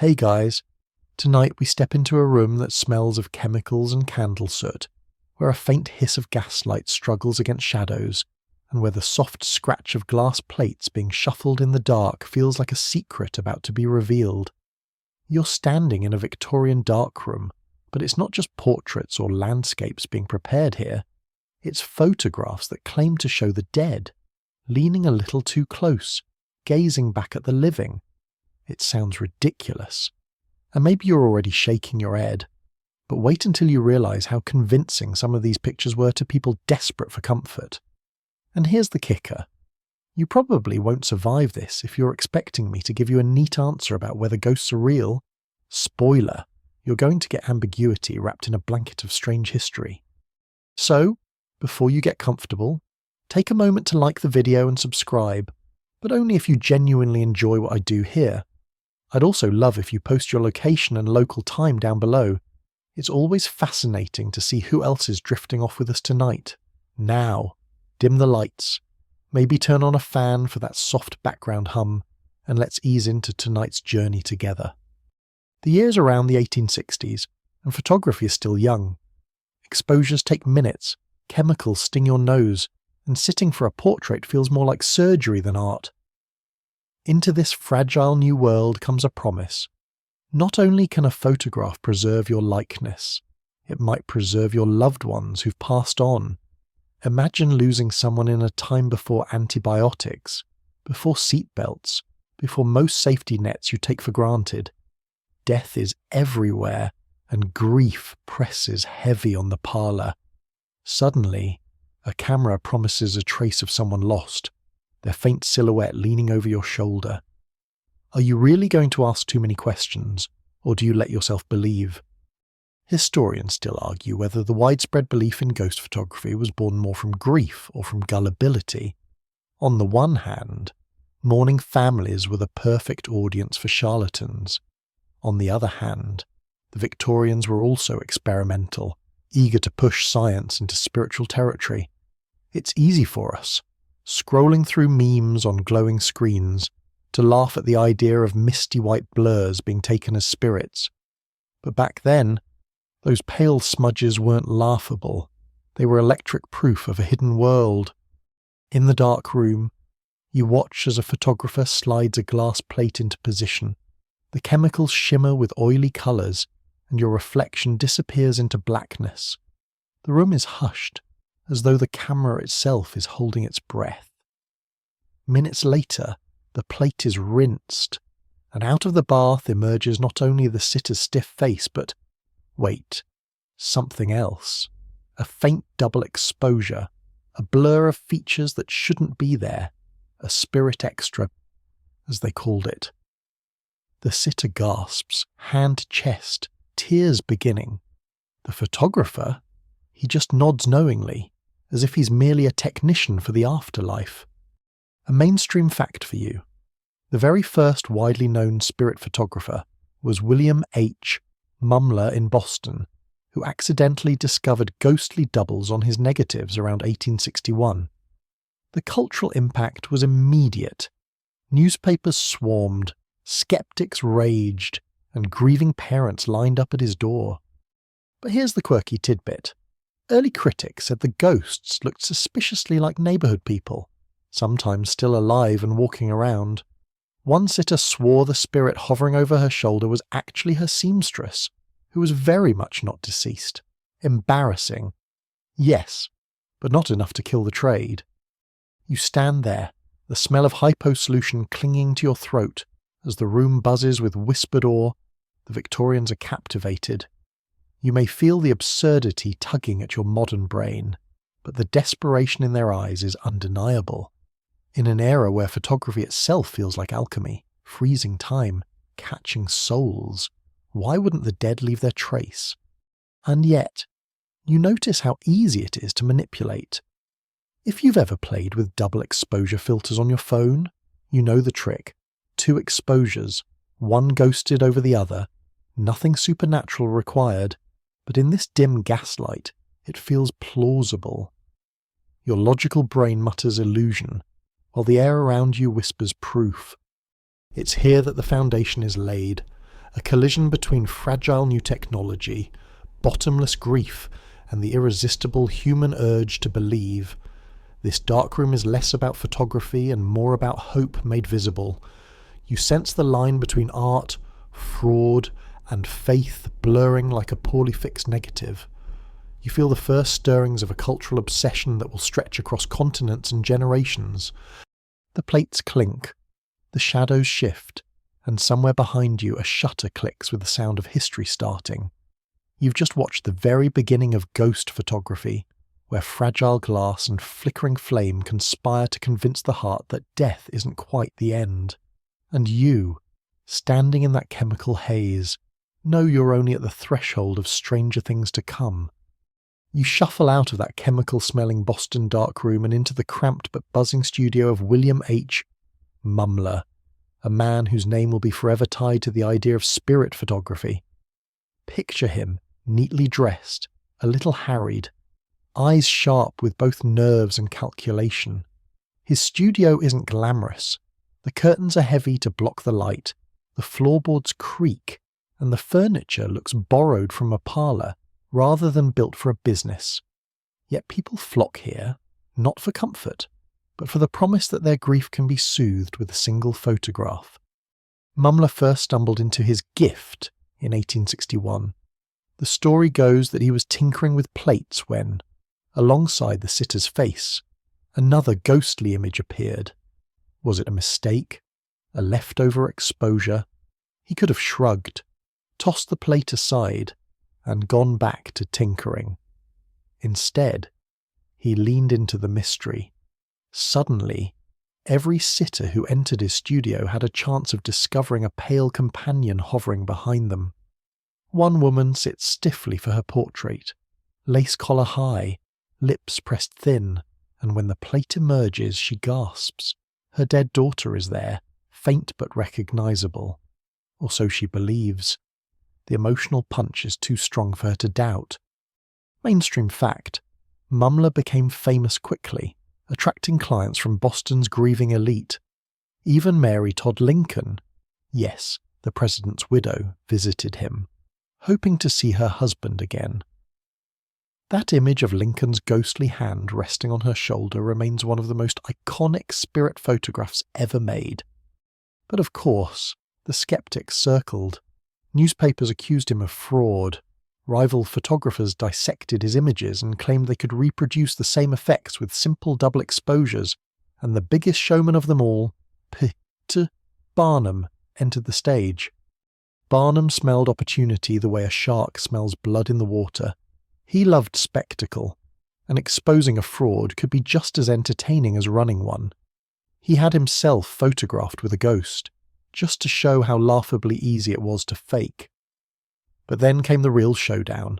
Hey guys, tonight we step into a room that smells of chemicals and candle soot, where a faint hiss of gaslight struggles against shadows, and where the soft scratch of glass plates being shuffled in the dark feels like a secret about to be revealed. You're standing in a Victorian darkroom, but it's not just portraits or landscapes being prepared here. It's photographs that claim to show the dead, leaning a little too close, gazing back at the living. It sounds ridiculous. And maybe you're already shaking your head. But wait until you realise how convincing some of these pictures were to people desperate for comfort. And here's the kicker. You probably won't survive this if you're expecting me to give you a neat answer about whether ghosts are real. Spoiler, you're going to get ambiguity wrapped in a blanket of strange history. So, before you get comfortable, take a moment to like the video and subscribe, but only if you genuinely enjoy what I do here. I'd also love if you post your location and local time down below. It's always fascinating to see who else is drifting off with us tonight. Now, dim the lights, maybe turn on a fan for that soft background hum, and let's ease into tonight's journey together. The year's around the 1860s, and photography is still young. Exposures take minutes, chemicals sting your nose, and sitting for a portrait feels more like surgery than art. Into this fragile new world comes a promise. Not only can a photograph preserve your likeness, it might preserve your loved ones who've passed on. Imagine losing someone in a time before antibiotics, before seatbelts, before most safety nets you take for granted. Death is everywhere, and grief presses heavy on the parlour. Suddenly, a camera promises a trace of someone lost, their faint silhouette leaning over your shoulder. Are you really going to ask too many questions, or do you let yourself believe? Historians still argue whether the widespread belief in ghost photography was born more from grief or from gullibility. On the one hand, mourning families were the perfect audience for charlatans. On the other hand, the Victorians were also experimental, eager to push science into spiritual territory. It's easy for us, scrolling through memes on glowing screens, to laugh at the idea of misty white blurs being taken as spirits. But back then, those pale smudges weren't laughable. They were electric proof of a hidden world. In the dark room, you watch as a photographer slides a glass plate into position. The chemicals shimmer with oily colours, and your reflection disappears into blackness. The room is hushed, as though the camera itself is holding its breath. Minutes later, the plate is rinsed, and out of the bath emerges not only the sitter's stiff face, but, wait, something else. A faint double exposure, a blur of features that shouldn't be there, a spirit extra, as they called it. The sitter gasps, hand to chest, tears beginning. The photographer, he just nods knowingly, as if he's merely a technician for the afterlife. A mainstream fact for you. The very first widely known spirit photographer was William H. Mumler in Boston, who accidentally discovered ghostly doubles on his negatives around 1861. The cultural impact was immediate. Newspapers swarmed, skeptics raged, and grieving parents lined up at his door. But here's the quirky tidbit. Early critics said the ghosts looked suspiciously like neighbourhood people, sometimes still alive and walking around. One sitter swore the spirit hovering over her shoulder was actually her seamstress, who was very much not deceased. Embarrassing. Yes, but not enough to kill the trade. You stand there, the smell of hypo solution clinging to your throat, as the room buzzes with whispered awe. The Victorians are captivated. You may feel the absurdity tugging at your modern brain, but the desperation in their eyes is undeniable. In an era where photography itself feels like alchemy, freezing time, catching souls, why wouldn't the dead leave their trace? And yet, you notice how easy it is to manipulate. If you've ever played with double exposure filters on your phone, you know the trick. 2 exposures, one ghosted over the other, nothing supernatural required, but in this dim gaslight, it feels plausible. Your logical brain mutters illusion, while the air around you whispers proof. It's here that the foundation is laid, a collision between fragile new technology, bottomless grief, and the irresistible human urge to believe. This darkroom is less about photography and more about hope made visible. You sense the line between art, fraud, and faith blurring like a poorly fixed negative. You feel the first stirrings of a cultural obsession that will stretch across continents and generations. The plates clink, the shadows shift, and somewhere behind you a shutter clicks with the sound of history starting. You've just watched the very beginning of ghost photography, where fragile glass and flickering flame conspire to convince the heart that death isn't quite the end. And you, standing in that chemical haze, know you're only at the threshold of stranger things to come. You shuffle out of that chemical-smelling Boston darkroom and into the cramped but buzzing studio of William H. Mumler, a man whose name will be forever tied to the idea of spirit photography. Picture him, neatly dressed, a little harried, eyes sharp with both nerves and calculation. His studio isn't glamorous. The curtains are heavy to block the light, the floorboards creak, and the furniture looks borrowed from a parlour rather than built for a business. Yet people flock here, not for comfort, but for the promise that their grief can be soothed with a single photograph. Mumler first stumbled into his gift in 1861. The story goes that he was tinkering with plates when, alongside the sitter's face, another ghostly image appeared. Was it a mistake? A leftover exposure? He could have shrugged, tossed the plate aside, and gone back to tinkering. Instead, he leaned into the mystery. Suddenly, every sitter who entered his studio had a chance of discovering a pale companion hovering behind them. One woman sits stiffly for her portrait, lace collar high, lips pressed thin, and when the plate emerges, she gasps. Her dead daughter is there, faint but recognizable. Or so she believes. The emotional punch is too strong for her to doubt. Mainstream fact, Mumler became famous quickly, attracting clients from Boston's grieving elite. Even Mary Todd Lincoln, yes, the president's widow, visited him, hoping to see her husband again. That image of Lincoln's ghostly hand resting on her shoulder remains one of the most iconic spirit photographs ever made. But of course, the skeptics circled. Newspapers accused him of fraud. Rival photographers dissected his images and claimed they could reproduce the same effects with simple double exposures, and the biggest showman of them all, P.T. Barnum, entered the stage. Barnum smelled opportunity the way a shark smells blood in the water. He loved spectacle, and exposing a fraud could be just as entertaining as running one. He had himself photographed with a ghost, just to show how laughably easy it was to fake. But then came the real showdown,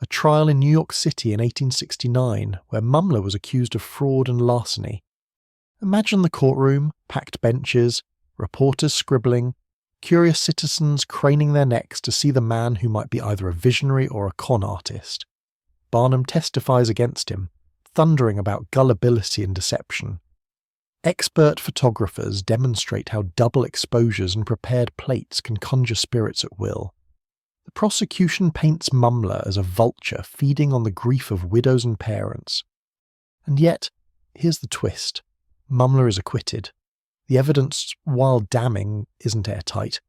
a trial in New York City in 1869 where Mumler was accused of fraud and larceny. Imagine the courtroom, packed benches, reporters scribbling, curious citizens craning their necks to see the man who might be either a visionary or a con artist. Barnum testifies against him, thundering about gullibility and deception. Expert photographers demonstrate how double exposures and prepared plates can conjure spirits at will. The prosecution paints Mumler as a vulture feeding on the grief of widows and parents. And yet, here's the twist. Mumler is acquitted. The evidence, while damning, isn't airtight.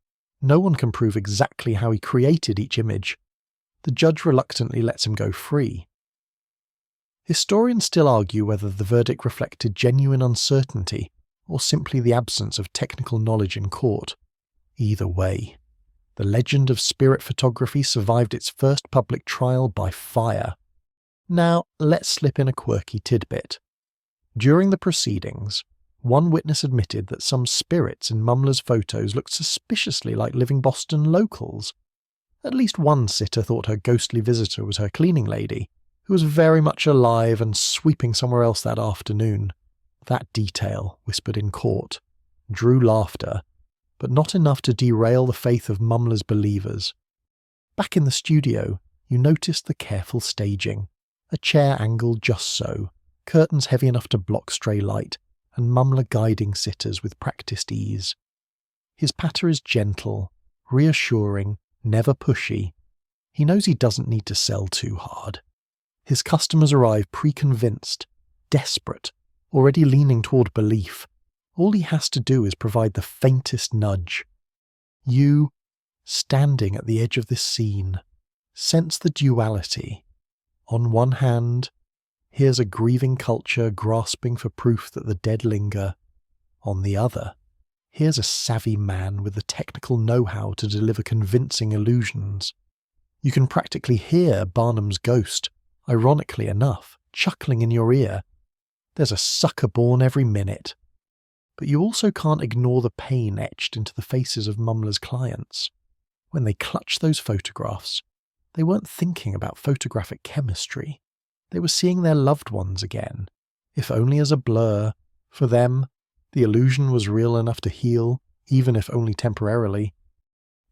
No one can prove exactly how he created each image. The judge reluctantly lets him go free. Historians still argue whether the verdict reflected genuine uncertainty or simply the absence of technical knowledge in court. Either way, the legend of spirit photography survived its first public trial by fire. Now, let's slip in a quirky tidbit. During the proceedings, one witness admitted that some spirits in Mumler's photos looked suspiciously like living Boston locals. At least one sitter thought her ghostly visitor was her cleaning lady, who was very much alive and sweeping somewhere else that afternoon. That detail, whispered in court, drew laughter, but not enough to derail the faith of Mumler's believers. Back in the studio, you noticed the careful staging. A chair angled just so, curtains heavy enough to block stray light, and Mumler guiding sitters with practiced ease. His patter is gentle, reassuring, never pushy. He knows he doesn't need to sell too hard. His customers arrive pre-convinced, desperate, already leaning toward belief. All he has to do is provide the faintest nudge. You, standing at the edge of this scene, sense the duality. On one hand, here's a grieving culture grasping for proof that the dead linger. On the other, here's a savvy man with the technical know-how to deliver convincing illusions. You can practically hear Barnum's ghost, ironically enough, chuckling in your ear. There's a sucker born every minute. But you also can't ignore the pain etched into the faces of Mumler's clients. When they clutched those photographs, they weren't thinking about photographic chemistry. They were seeing their loved ones again, if only as a blur. For them, the illusion was real enough to heal, even if only temporarily.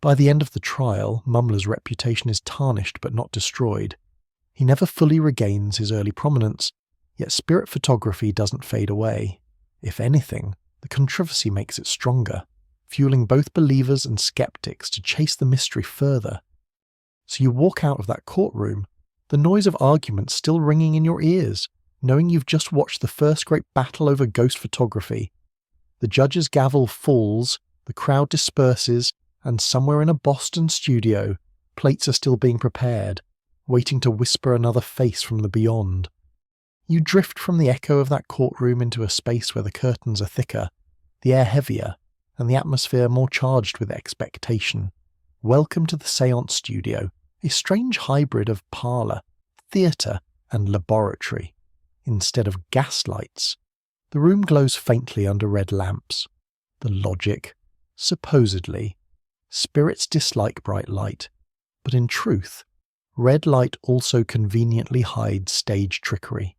By the end of the trial, Mumler's reputation is tarnished but not destroyed. He never fully regains his early prominence, yet spirit photography doesn't fade away. If anything, the controversy makes it stronger, fueling both believers and skeptics to chase the mystery further. So you walk out of that courtroom, the noise of argument still ringing in your ears, knowing you've just watched the first great battle over ghost photography. The judge's gavel falls, the crowd disperses, and somewhere in a Boston studio, plates are still being prepared, waiting to whisper another face from the beyond. You drift from the echo of that courtroom into a space where the curtains are thicker, the air heavier, and the atmosphere more charged with expectation. Welcome to the séance studio, a strange hybrid of parlor, theatre, and laboratory. Instead of gaslights, the room glows faintly under red lamps. The logic, supposedly, spirits dislike bright light, but in truth, red light also conveniently hides stage trickery.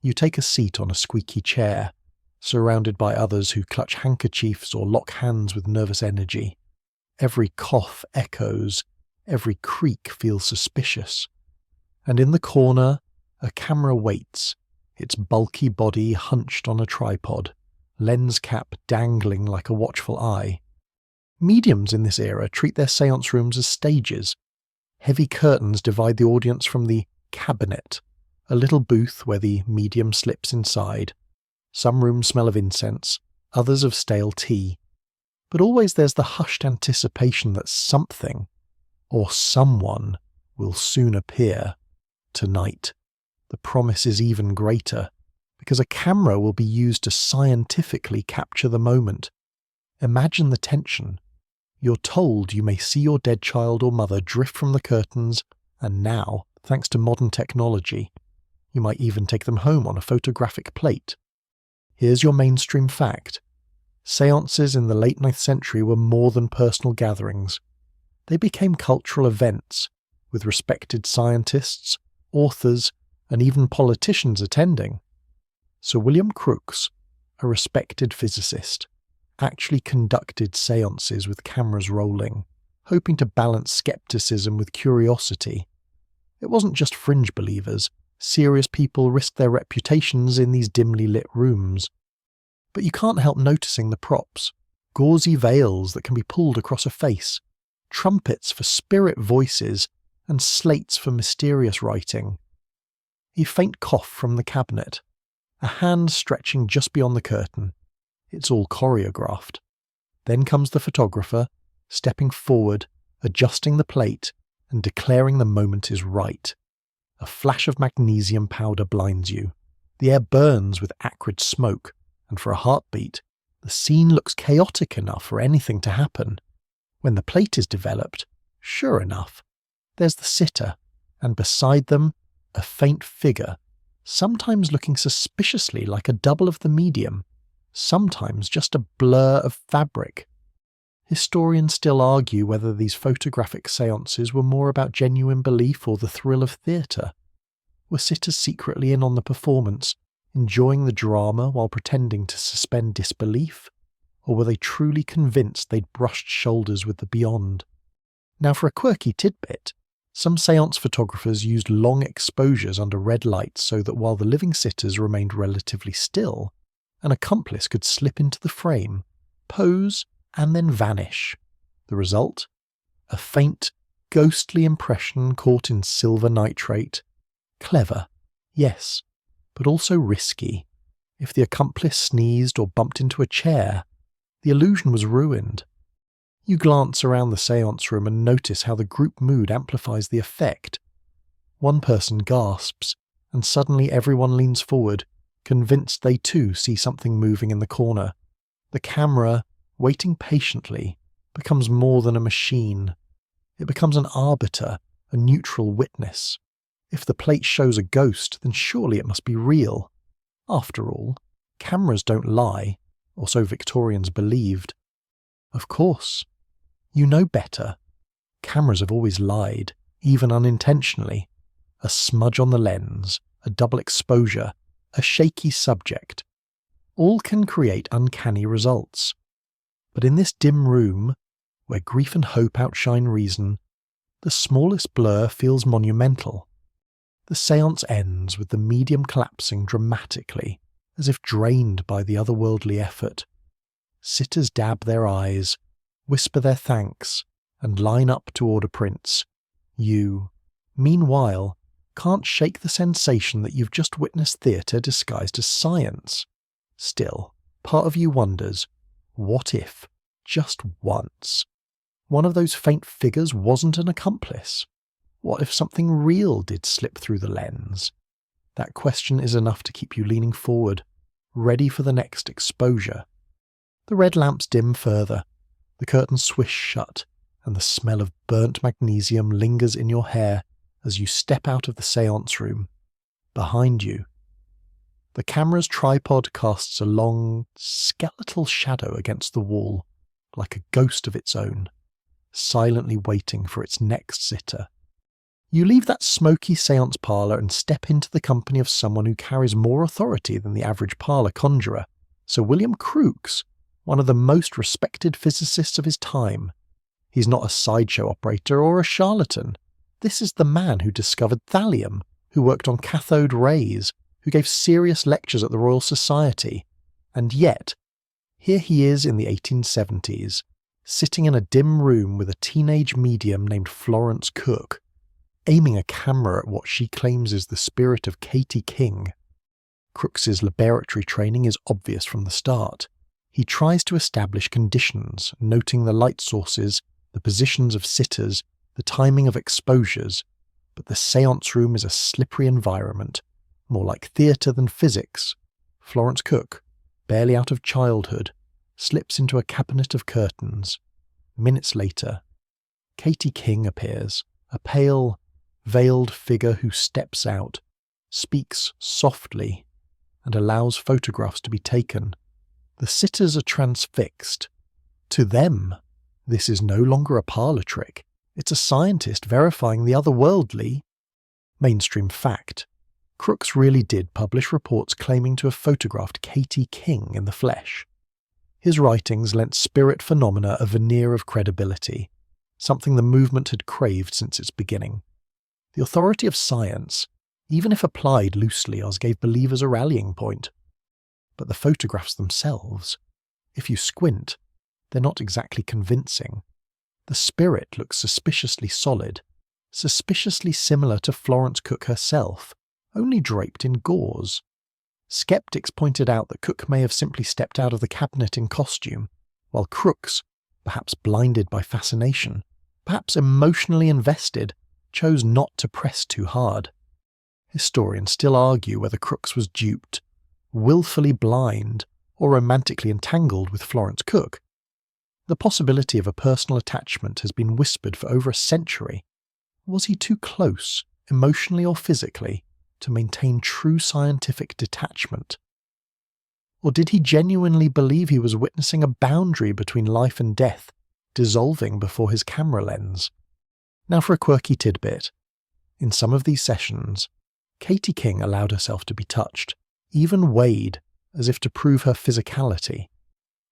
You take a seat on a squeaky chair, surrounded by others who clutch handkerchiefs or lock hands with nervous energy. Every cough echoes, every creak feels suspicious. And in the corner, a camera waits, its bulky body hunched on a tripod, lens cap dangling like a watchful eye. Mediums in this era treat their séance rooms as stages. Heavy curtains divide the audience from the cabinet, a little booth where the medium slips inside. Some rooms smell of incense, others of stale tea. But always there's the hushed anticipation that something, or someone, will soon appear. Tonight, the promise is even greater, because a camera will be used to scientifically capture the moment. Imagine the tension. You're told you may see your dead child or mother drift from the curtains, and now, thanks to modern technology, you might even take them home on a photographic plate. Here's your mainstream fact. Seances in the late 9th century were more than personal gatherings. They became cultural events, with respected scientists, authors, and even politicians attending. Sir William Crookes, a respected physicist, actually conducted seances with cameras rolling, hoping to balance skepticism with curiosity. It wasn't just fringe believers. Serious people risked their reputations in these dimly lit rooms. But you can't help noticing the props. Gauzy veils that can be pulled across a face, trumpets for spirit voices, and slates for mysterious writing. A faint cough from the cabinet, a hand stretching just beyond the curtain. It's all choreographed. Then comes the photographer, stepping forward, adjusting the plate, and declaring the moment is right. A flash of magnesium powder blinds you. The air burns with acrid smoke, and for a heartbeat, the scene looks chaotic enough for anything to happen. When the plate is developed, sure enough, there's the sitter, and beside them, a faint figure, sometimes looking suspiciously like a double of the medium, sometimes just a blur of fabric. Historians still argue whether these photographic seances were more about genuine belief or the thrill of theatre. Were sitters secretly in on the performance, enjoying the drama while pretending to suspend disbelief? Or were they truly convinced they'd brushed shoulders with the beyond? Now for a quirky tidbit, some seance photographers used long exposures under red light so that while the living sitters remained relatively still, an accomplice could slip into the frame, pose, and then vanish. The result? A faint, ghostly impression caught in silver nitrate. Clever, yes, but also risky. If the accomplice sneezed or bumped into a chair, the illusion was ruined. You glance around the séance room and notice how the group mood amplifies the effect. One person gasps, and suddenly everyone leans forward, convinced they too see something moving in the corner. The camera, waiting patiently, becomes more than a machine. It becomes an arbiter, a neutral witness. If the plate shows a ghost, then surely it must be real. After all, cameras don't lie, or so Victorians believed. Of course. You know better. Cameras have always lied, even unintentionally. A smudge on the lens, a double exposure, a shaky subject. All can create uncanny results. But in this dim room, where grief and hope outshine reason, the smallest blur feels monumental. The séance ends with the medium collapsing dramatically, as if drained by the otherworldly effort. Sitters dab their eyes, whisper their thanks, and line up to order prints. You, meanwhile, can't shake the sensation that you've just witnessed theatre disguised as science. Still, part of you wonders, what if, just once, one of those faint figures wasn't an accomplice? What if something real did slip through the lens? That question is enough to keep you leaning forward, ready for the next exposure. The red lamps dim further, the curtains swish shut, and the smell of burnt magnesium lingers in your hair as you step out of the séance room. Behind you, the camera's tripod casts a long, skeletal shadow against the wall, like a ghost of its own, silently waiting for its next sitter. You leave that smoky séance parlour and step into the company of someone who carries more authority than the average parlour conjurer, Sir William Crookes, one of the most respected physicists of his time. He's not a sideshow operator or a charlatan. This is the man who discovered thallium, who worked on cathode rays, who gave serious lectures at the Royal Society. And yet, here he is in the 1870s, sitting in a dim room with a teenage medium named Florence Cook, aiming a camera at what she claims is the spirit of Katie King. Crookes's laboratory training is obvious from the start. He tries to establish conditions, noting the light sources, the positions of sitters, the timing of exposures, but the séance room is a slippery environment, more like theatre than physics. Florence Cook, barely out of childhood, slips into a cabinet of curtains. Minutes later, Katie King appears, a pale, veiled figure who steps out, speaks softly, and allows photographs to be taken. The sitters are transfixed. To them, this is no longer a parlour trick. It's a scientist verifying the otherworldly. Mainstream fact. Crookes really did publish reports claiming to have photographed Katie King in the flesh. His writings lent spirit phenomena a veneer of credibility, something the movement had craved since its beginning. The authority of science, even if applied loosely, gave believers a rallying point. But the photographs themselves, if you squint, they're not exactly convincing. The spirit looks suspiciously solid, suspiciously similar to Florence Cook herself, only draped in gauze. Skeptics pointed out that Cook may have simply stepped out of the cabinet in costume, while Crookes, perhaps blinded by fascination, perhaps emotionally invested, chose not to press too hard. Historians still argue whether Crookes was duped, willfully blind, or romantically entangled with Florence Cook. The possibility of a personal attachment has been whispered for over a century. Was he too close, emotionally or physically, to maintain true scientific detachment? Or did he genuinely believe he was witnessing a boundary between life and death dissolving before his camera lens? Now for a quirky tidbit. In some of these sessions, Katie King allowed herself to be touched, even weighed, as if to prove her physicality.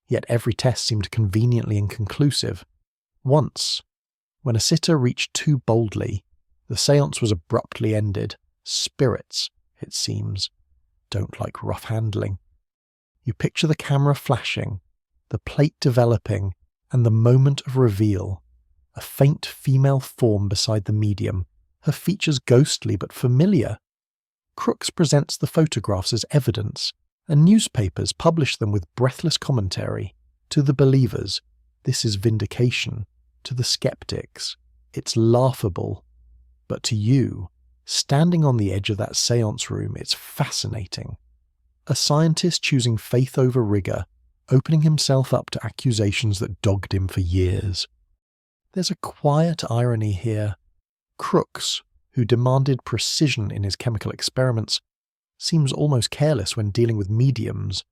Yet every test seemed conveniently inconclusive. Once, when a sitter reached too boldly, the séance was abruptly ended. Spirits, it seems, don't like rough handling. You picture the camera flashing, the plate developing, And the moment of reveal, a faint female form beside the medium, her features ghostly but familiar. Crooks presents the photographs as evidence, and newspapers publish them with breathless commentary. To the believers, this is vindication. To the skeptics, it's laughable. But to you, standing on the edge of that séance room, it's fascinating. A scientist choosing faith over rigor, opening himself up to accusations that dogged him for years. There's a quiet irony here. Crooks, who demanded precision in his chemical experiments, seems almost careless when dealing with mediums.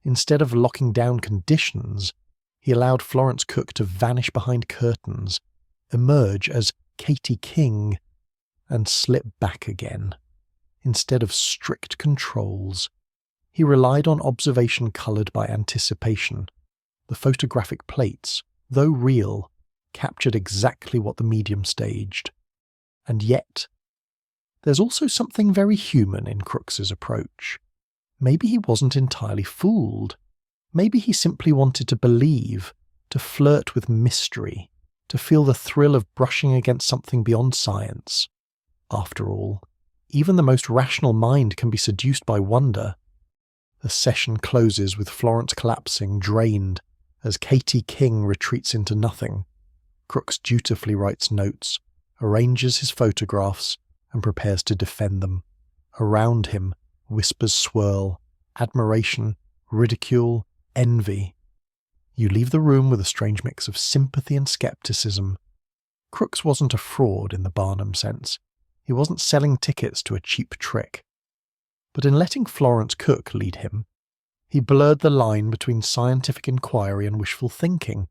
Instead of locking down conditions, he allowed Florence Cook to vanish behind curtains, emerge as Katie King, and slip back again. Instead of strict controls, he relied on observation coloured by anticipation. The photographic plates, though real, captured exactly what the medium staged. And yet, there's also something very human in Crooks's approach. Maybe he wasn't entirely fooled. Maybe he simply wanted to believe, to flirt with mystery, to feel the thrill of brushing against something beyond science. After all, even the most rational mind can be seduced by wonder. The session closes with Florence collapsing, drained, as Katie King retreats into nothing. Crooks dutifully writes notes, arranges his photographs, and prepares to defend them. Around him, whispers swirl, admiration, ridicule, envy. You leave the room with a strange mix of sympathy and skepticism. Crooks wasn't a fraud in the Barnum sense. He wasn't selling tickets to a cheap trick. But in letting Florence Cook lead him, he blurred the line between scientific inquiry and wishful thinking.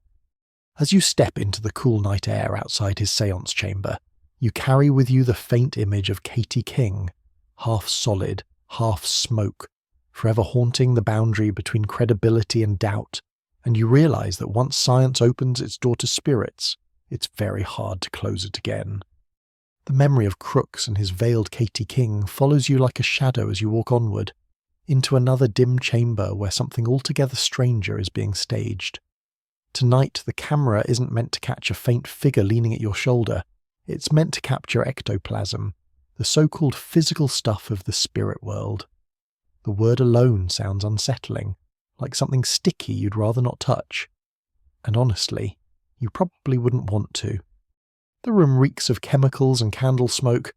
As you step into the cool night air outside his séance chamber, you carry with you the faint image of Katie King, half solid, half smoke, forever haunting the boundary between credibility and doubt, and you realize that once science opens its door to spirits, it's very hard to close it again. The memory of Crooks and his veiled Katie King follows you like a shadow as you walk onward, into another dim chamber where something altogether stranger is being staged. Tonight, the camera isn't meant to catch a faint figure leaning at your shoulder. It's meant to capture ectoplasm, the so-called physical stuff of the spirit world. The word alone sounds unsettling, like something sticky you'd rather not touch. And honestly, you probably wouldn't want to. The room reeks of chemicals and candle smoke,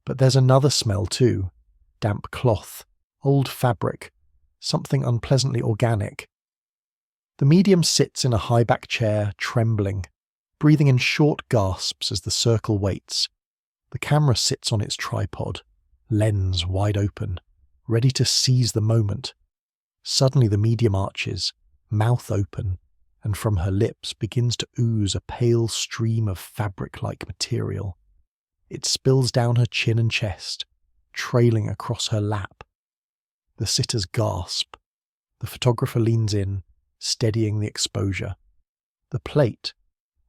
but there's another smell too. Damp cloth, old fabric, something unpleasantly organic. The medium sits in a high-back chair, trembling, breathing in short gasps as the circle waits. The camera sits on its tripod, lens wide open, ready to seize the moment. Suddenly the medium arches, mouth open, and from her lips begins to ooze a pale stream of fabric-like material. It spills down her chin and chest, trailing across her lap. The sitters gasp. The photographer leans in, steadying the exposure. The plate,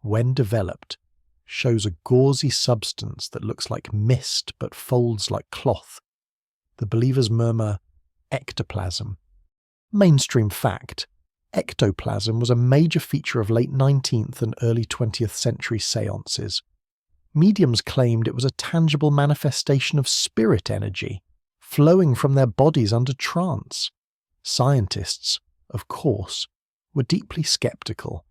when developed, shows a gauzy substance that looks like mist but folds like cloth. The believers murmur, ectoplasm. Mainstream fact. Ectoplasm was a major feature of late 19th and early 20th century séances. Mediums claimed it was a tangible manifestation of spirit energy, flowing from their bodies under trance. Scientists, of course, were deeply skeptical,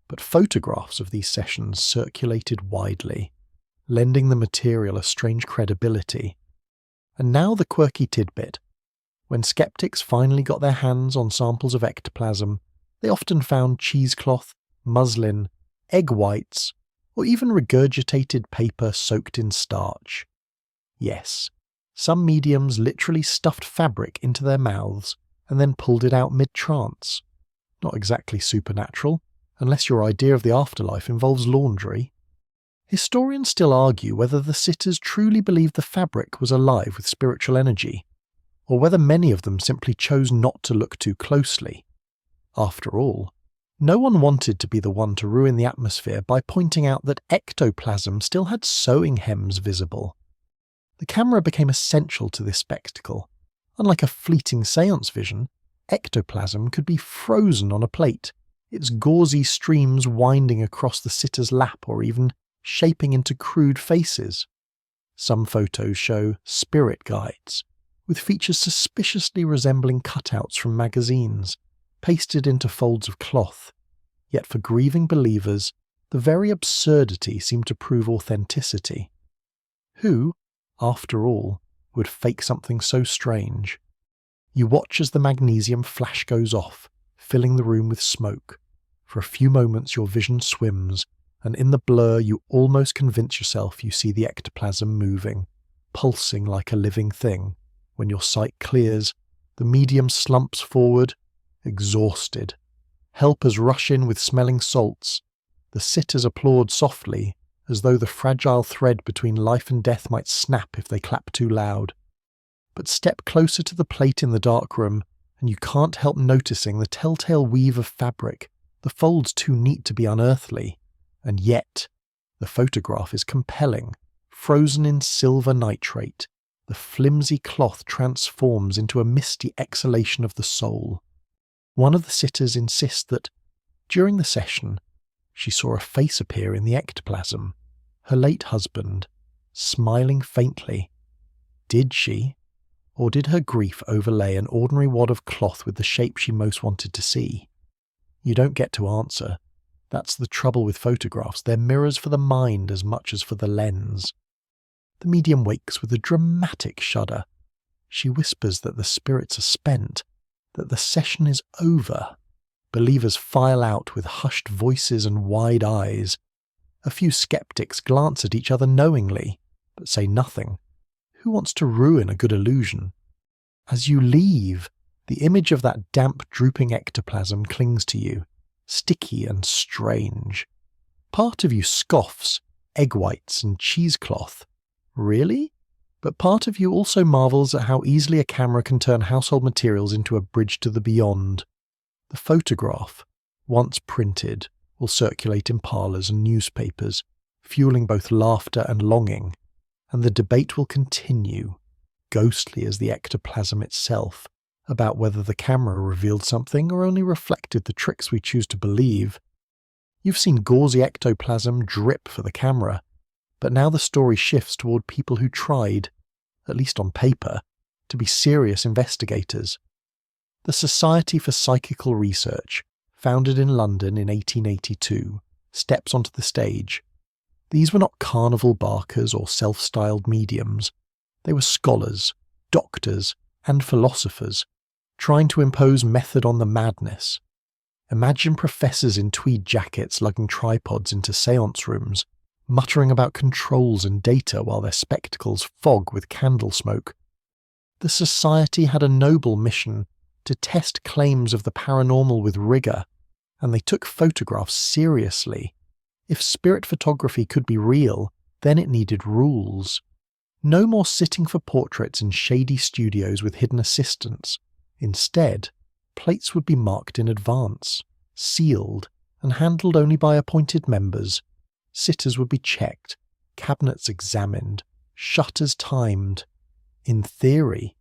but photographs of these sessions circulated widely, lending the material a strange credibility. And now the quirky tidbit. When skeptics finally got their hands on samples of ectoplasm, they often found cheesecloth, muslin, egg whites, or even regurgitated paper soaked in starch. Yes, some mediums literally stuffed fabric into their mouths and then pulled it out mid-trance. Not exactly supernatural, unless your idea of the afterlife involves laundry. Historians still argue whether the sitters truly believed the fabric was alive with spiritual energy, or whether many of them simply chose not to look too closely. After all, no one wanted to be the one to ruin the atmosphere by pointing out that ectoplasm still had sewing hems visible. The camera became essential to this spectacle. Unlike a fleeting séance vision, ectoplasm could be frozen on a plate, its gauzy streams winding across the sitter's lap or even shaping into crude faces. Some photos show spirit guides, with features suspiciously resembling cutouts from magazines, pasted into folds of cloth. Yet for grieving believers, the very absurdity seemed to prove authenticity. Who, after all, would fake something so strange? You watch as the magnesium flash goes off, filling the room with smoke. For a few moments your vision swims, and in the blur you almost convince yourself you see the ectoplasm moving, pulsing like a living thing. When your sight clears, the medium slumps forward, exhausted. Helpers rush in with smelling salts. The sitters applaud softly, as though the fragile thread between life and death might snap if they clap too loud. But step closer to the plate in the darkroom, and you can't help noticing the telltale weave of fabric, the folds too neat to be unearthly. And yet, the photograph is compelling. Frozen in silver nitrate, the flimsy cloth transforms into a misty exhalation of the soul. One of the sitters insists that, during the session, she saw a face appear in the ectoplasm, her late husband, smiling faintly. Did she? Or did her grief overlay an ordinary wad of cloth with the shape she most wanted to see? You don't get to answer. That's the trouble with photographs. They're mirrors for the mind as much as for the lens. The medium wakes with a dramatic shudder. She whispers that the spirits are spent, that the session is over. Believers file out with hushed voices and wide eyes. A few skeptics glance at each other knowingly, but say nothing. Who wants to ruin a good illusion? As you leave, the image of that damp, drooping ectoplasm clings to you, sticky and strange. Part of you scoffs, egg whites and cheesecloth. Really? But part of you also marvels at how easily a camera can turn household materials into a bridge to the beyond. The photograph, once printed, will circulate in parlors and newspapers, fueling both laughter and longing, and the debate will continue, ghostly as the ectoplasm itself, about whether the camera revealed something or only reflected the tricks we choose to believe. You've seen gauzy ectoplasm drip for the camera, but now the story shifts toward people who tried, at least on paper, to be serious investigators. The Society for Psychical Research, founded in London in 1882, steps onto the stage. These were not carnival barkers or self-styled mediums. They were scholars, doctors, and philosophers, trying to impose method on the madness. Imagine professors in tweed jackets lugging tripods into séance rooms, muttering about controls and data while their spectacles fog with candle smoke. The society had a noble mission to test claims of the paranormal with rigour, and they took photographs seriously. If spirit photography could be real, then it needed rules. No more sitting for portraits in shady studios with hidden assistants. Instead, plates would be marked in advance, sealed, and handled only by appointed members. Sitters would be checked, cabinets examined, shutters timed. In theory,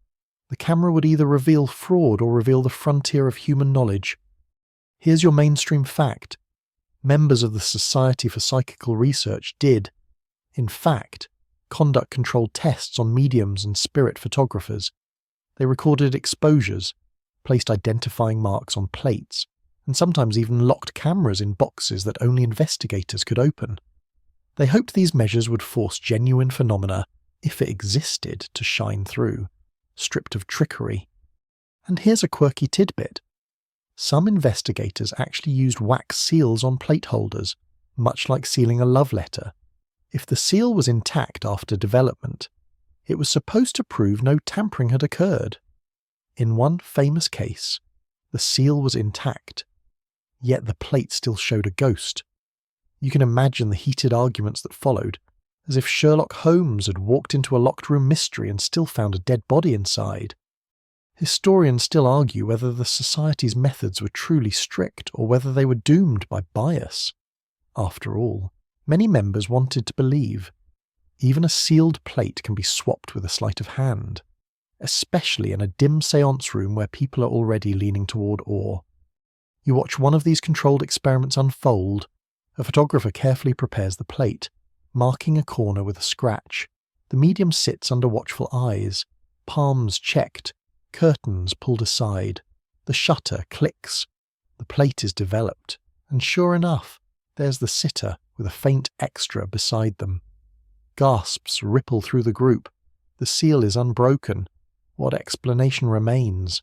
the camera would either reveal fraud or reveal the frontier of human knowledge. Here's your mainstream fact. Members of the Society for Psychical Research did, in fact, conduct controlled tests on mediums and spirit photographers. They recorded exposures, placed identifying marks on plates, and sometimes even locked cameras in boxes that only investigators could open. They hoped these measures would force genuine phenomena, if it existed, to shine through, stripped of trickery. And here's a quirky tidbit. Some investigators actually used wax seals on plate holders, much like sealing a love letter. If the seal was intact after development, it was supposed to prove no tampering had occurred. In one famous case, the seal was intact, yet the plate still showed a ghost. You can imagine the heated arguments that followed, as if Sherlock Holmes had walked into a locked room mystery and still found a dead body inside. Historians still argue whether the Society's methods were truly strict or whether they were doomed by bias. After all, many members wanted to believe. Even a sealed plate can be swapped with a sleight of hand, especially in a dim séance room where people are already leaning toward awe. You watch one of these controlled experiments unfold. A photographer carefully prepares the plate, marking a corner with a scratch. The medium sits under watchful eyes, palms checked, curtains pulled aside. The shutter clicks. The plate is developed, and sure enough, there's the sitter with a faint extra beside them. Gasps ripple through the group. The seal is unbroken. What explanation remains?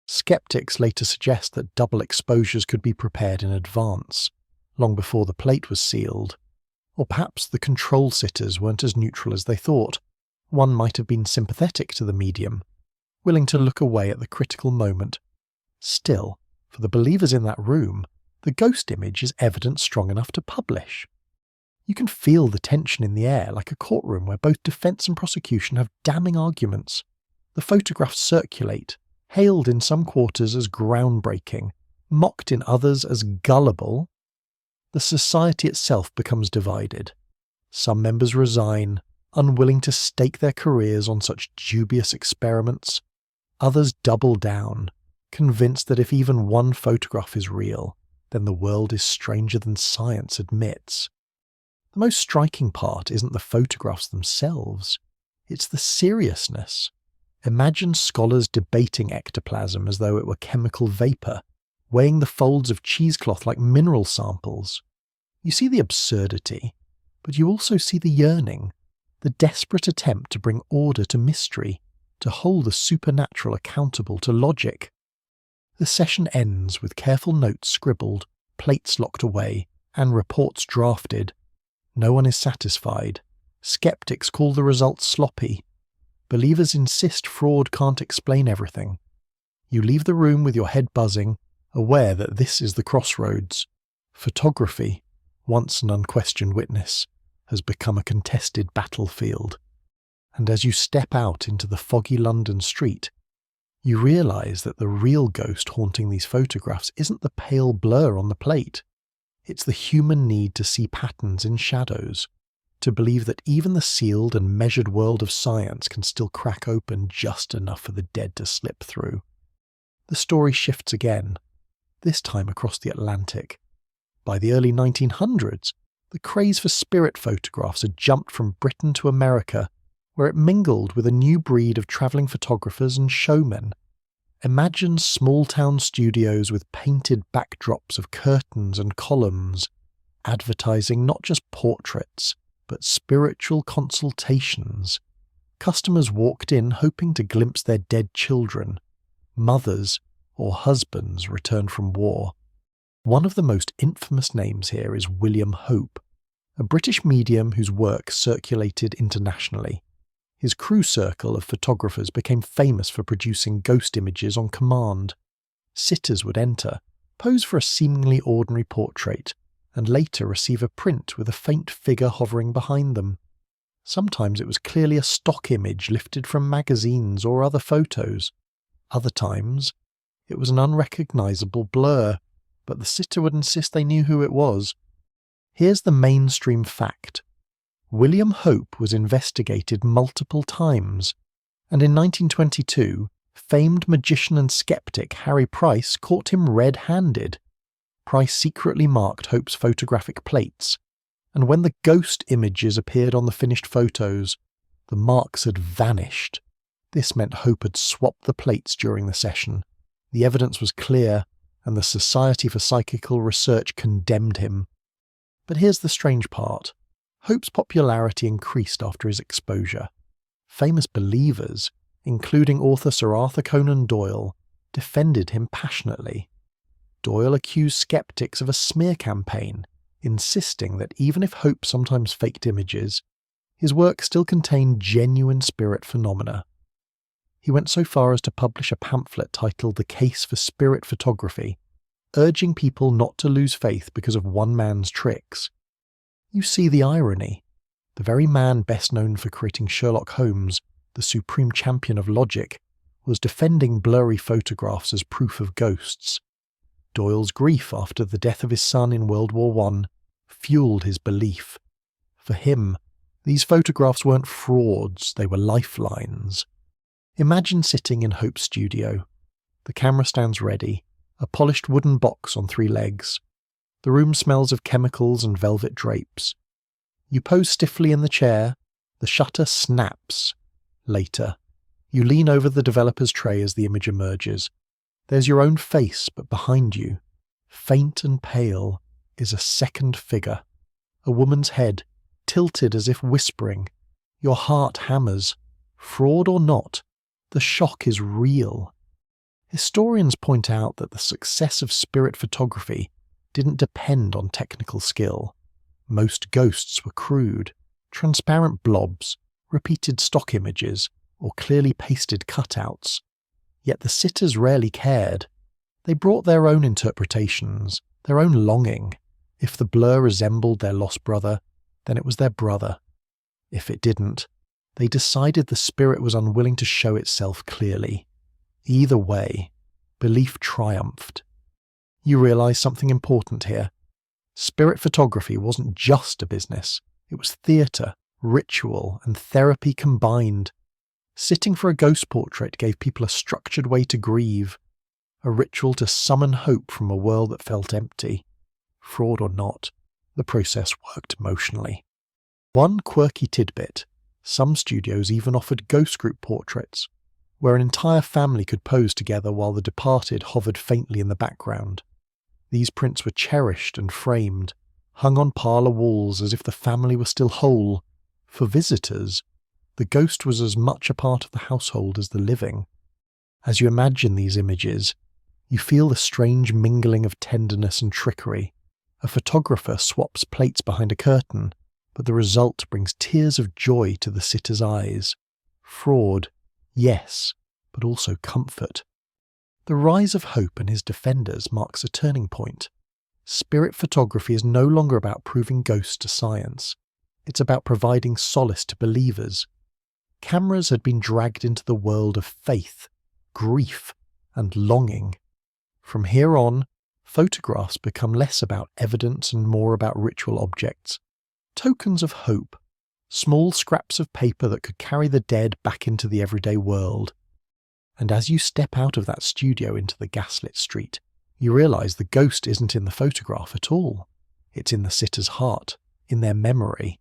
Skeptics later suggest that double exposures could be prepared in advance, long before the plate was sealed. Or perhaps the control sitters weren't as neutral as they thought. One might have been sympathetic to the medium, willing to look away at the critical moment. Still, for the believers in that room, the ghost image is evidence strong enough to publish. You can feel the tension in the air, like a courtroom where both defense and prosecution have damning arguments. The photographs circulate, hailed in some quarters as groundbreaking, mocked in others as gullible. The society itself becomes divided. Some members resign, unwilling to stake their careers on such dubious experiments. Others double down, convinced that if even one photograph is real, then the world is stranger than science admits. The most striking part isn't the photographs themselves, it's the seriousness. Imagine scholars debating ectoplasm as though it were chemical vapour, weighing the folds of cheesecloth like mineral samples. You see the absurdity, but you also see the yearning, the desperate attempt to bring order to mystery, to hold the supernatural accountable to logic. The session ends with careful notes scribbled, plates locked away, and reports drafted. No one is satisfied. Skeptics call the results sloppy. Believers insist fraud can't explain everything. You leave the room with your head buzzing, aware that this is the crossroads. Photography, once an unquestioned witness, has become a contested battlefield. And as you step out into the foggy London street, you realise that the real ghost haunting these photographs isn't the pale blur on the plate. It's the human need to see patterns in shadows, to believe that even the sealed and measured world of science can still crack open just enough for the dead to slip through. The story shifts again, this time across the Atlantic. By the early 1900s, the craze for spirit photographs had jumped from Britain to America, where it mingled with a new breed of travelling photographers and showmen. Imagine small-town studios with painted backdrops of curtains and columns, advertising not just portraits, but spiritual consultations. Customers walked in hoping to glimpse their dead children, mothers or husbands returned from war. One of the most infamous names here is William Hope, a British medium whose work circulated internationally. His crew circle of photographers became famous for producing ghost images on command. Sitters would enter, pose for a seemingly ordinary portrait, and later receive a print with a faint figure hovering behind them. Sometimes it was clearly a stock image lifted from magazines or other photos. Other times, it was an unrecognisable blur, but the sitter would insist they knew who it was. Here's the mainstream fact. William Hope was investigated multiple times, and in 1922, famed magician and skeptic Harry Price caught him red-handed. Price secretly marked Hope's photographic plates, and when the ghost images appeared on the finished photos, the marks had vanished. This meant Hope had swapped the plates during the session. The evidence was clear, and the Society for Psychical Research condemned him. But here's the strange part. Hope's popularity increased after his exposure. Famous believers, including author Sir Arthur Conan Doyle, defended him passionately. Doyle accused skeptics of a smear campaign, insisting that even if Hope sometimes faked images, his work still contained genuine spirit phenomena. He went so far as to publish a pamphlet titled The Case for Spirit Photography, urging people not to lose faith because of one man's tricks. You see the irony. The very man best known for creating Sherlock Holmes, the supreme champion of logic, was defending blurry photographs as proof of ghosts. Doyle's grief after the death of his son in World War I fueled his belief. For him, these photographs weren't frauds, they were lifelines. Imagine sitting in Hope's studio. The camera stands ready, a polished wooden box on 3 legs. The room smells of chemicals and velvet drapes. You pose stiffly in the chair. The shutter snaps. Later, you lean over the developer's tray as the image emerges. There's your own face, but behind you, faint and pale, is a second figure. A woman's head, tilted as if whispering. Your heart hammers. Fraud or not, the shock is real. Historians point out that the success of spirit photography didn't depend on technical skill. Most ghosts were crude, transparent blobs, repeated stock images, or clearly pasted cutouts. Yet the sitters rarely cared. They brought their own interpretations, their own longing. If the blur resembled their lost brother, then it was their brother. If it didn't, they decided the spirit was unwilling to show itself clearly. Either way, belief triumphed. You realise something important here. Spirit photography wasn't just a business. It was theatre, ritual, and therapy combined. Sitting for a ghost portrait gave people a structured way to grieve, a ritual to summon hope from a world that felt empty. Fraud or not, the process worked emotionally. One quirky tidbit, some studios even offered ghost group portraits, where an entire family could pose together while the departed hovered faintly in the background. These prints were cherished and framed, hung on parlour walls as if the family were still whole. For visitors, the ghost was as much a part of the household as the living. As you imagine these images, you feel the strange mingling of tenderness and trickery. A photographer swaps plates behind a curtain, but the result brings tears of joy to the sitter's eyes. Fraud, yes, but also comfort. The rise of Hope and his defenders marks a turning point. Spirit photography is no longer about proving ghosts to science. It's about providing solace to believers. Cameras had been dragged into the world of faith, grief, and longing. From here on, photographs become less about evidence and more about ritual objects. Tokens of hope, small scraps of paper that could carry the dead back into the everyday world. And as you step out of that studio into the gaslit street, you realise the ghost isn't in the photograph at all. It's in the sitter's heart, in their memory,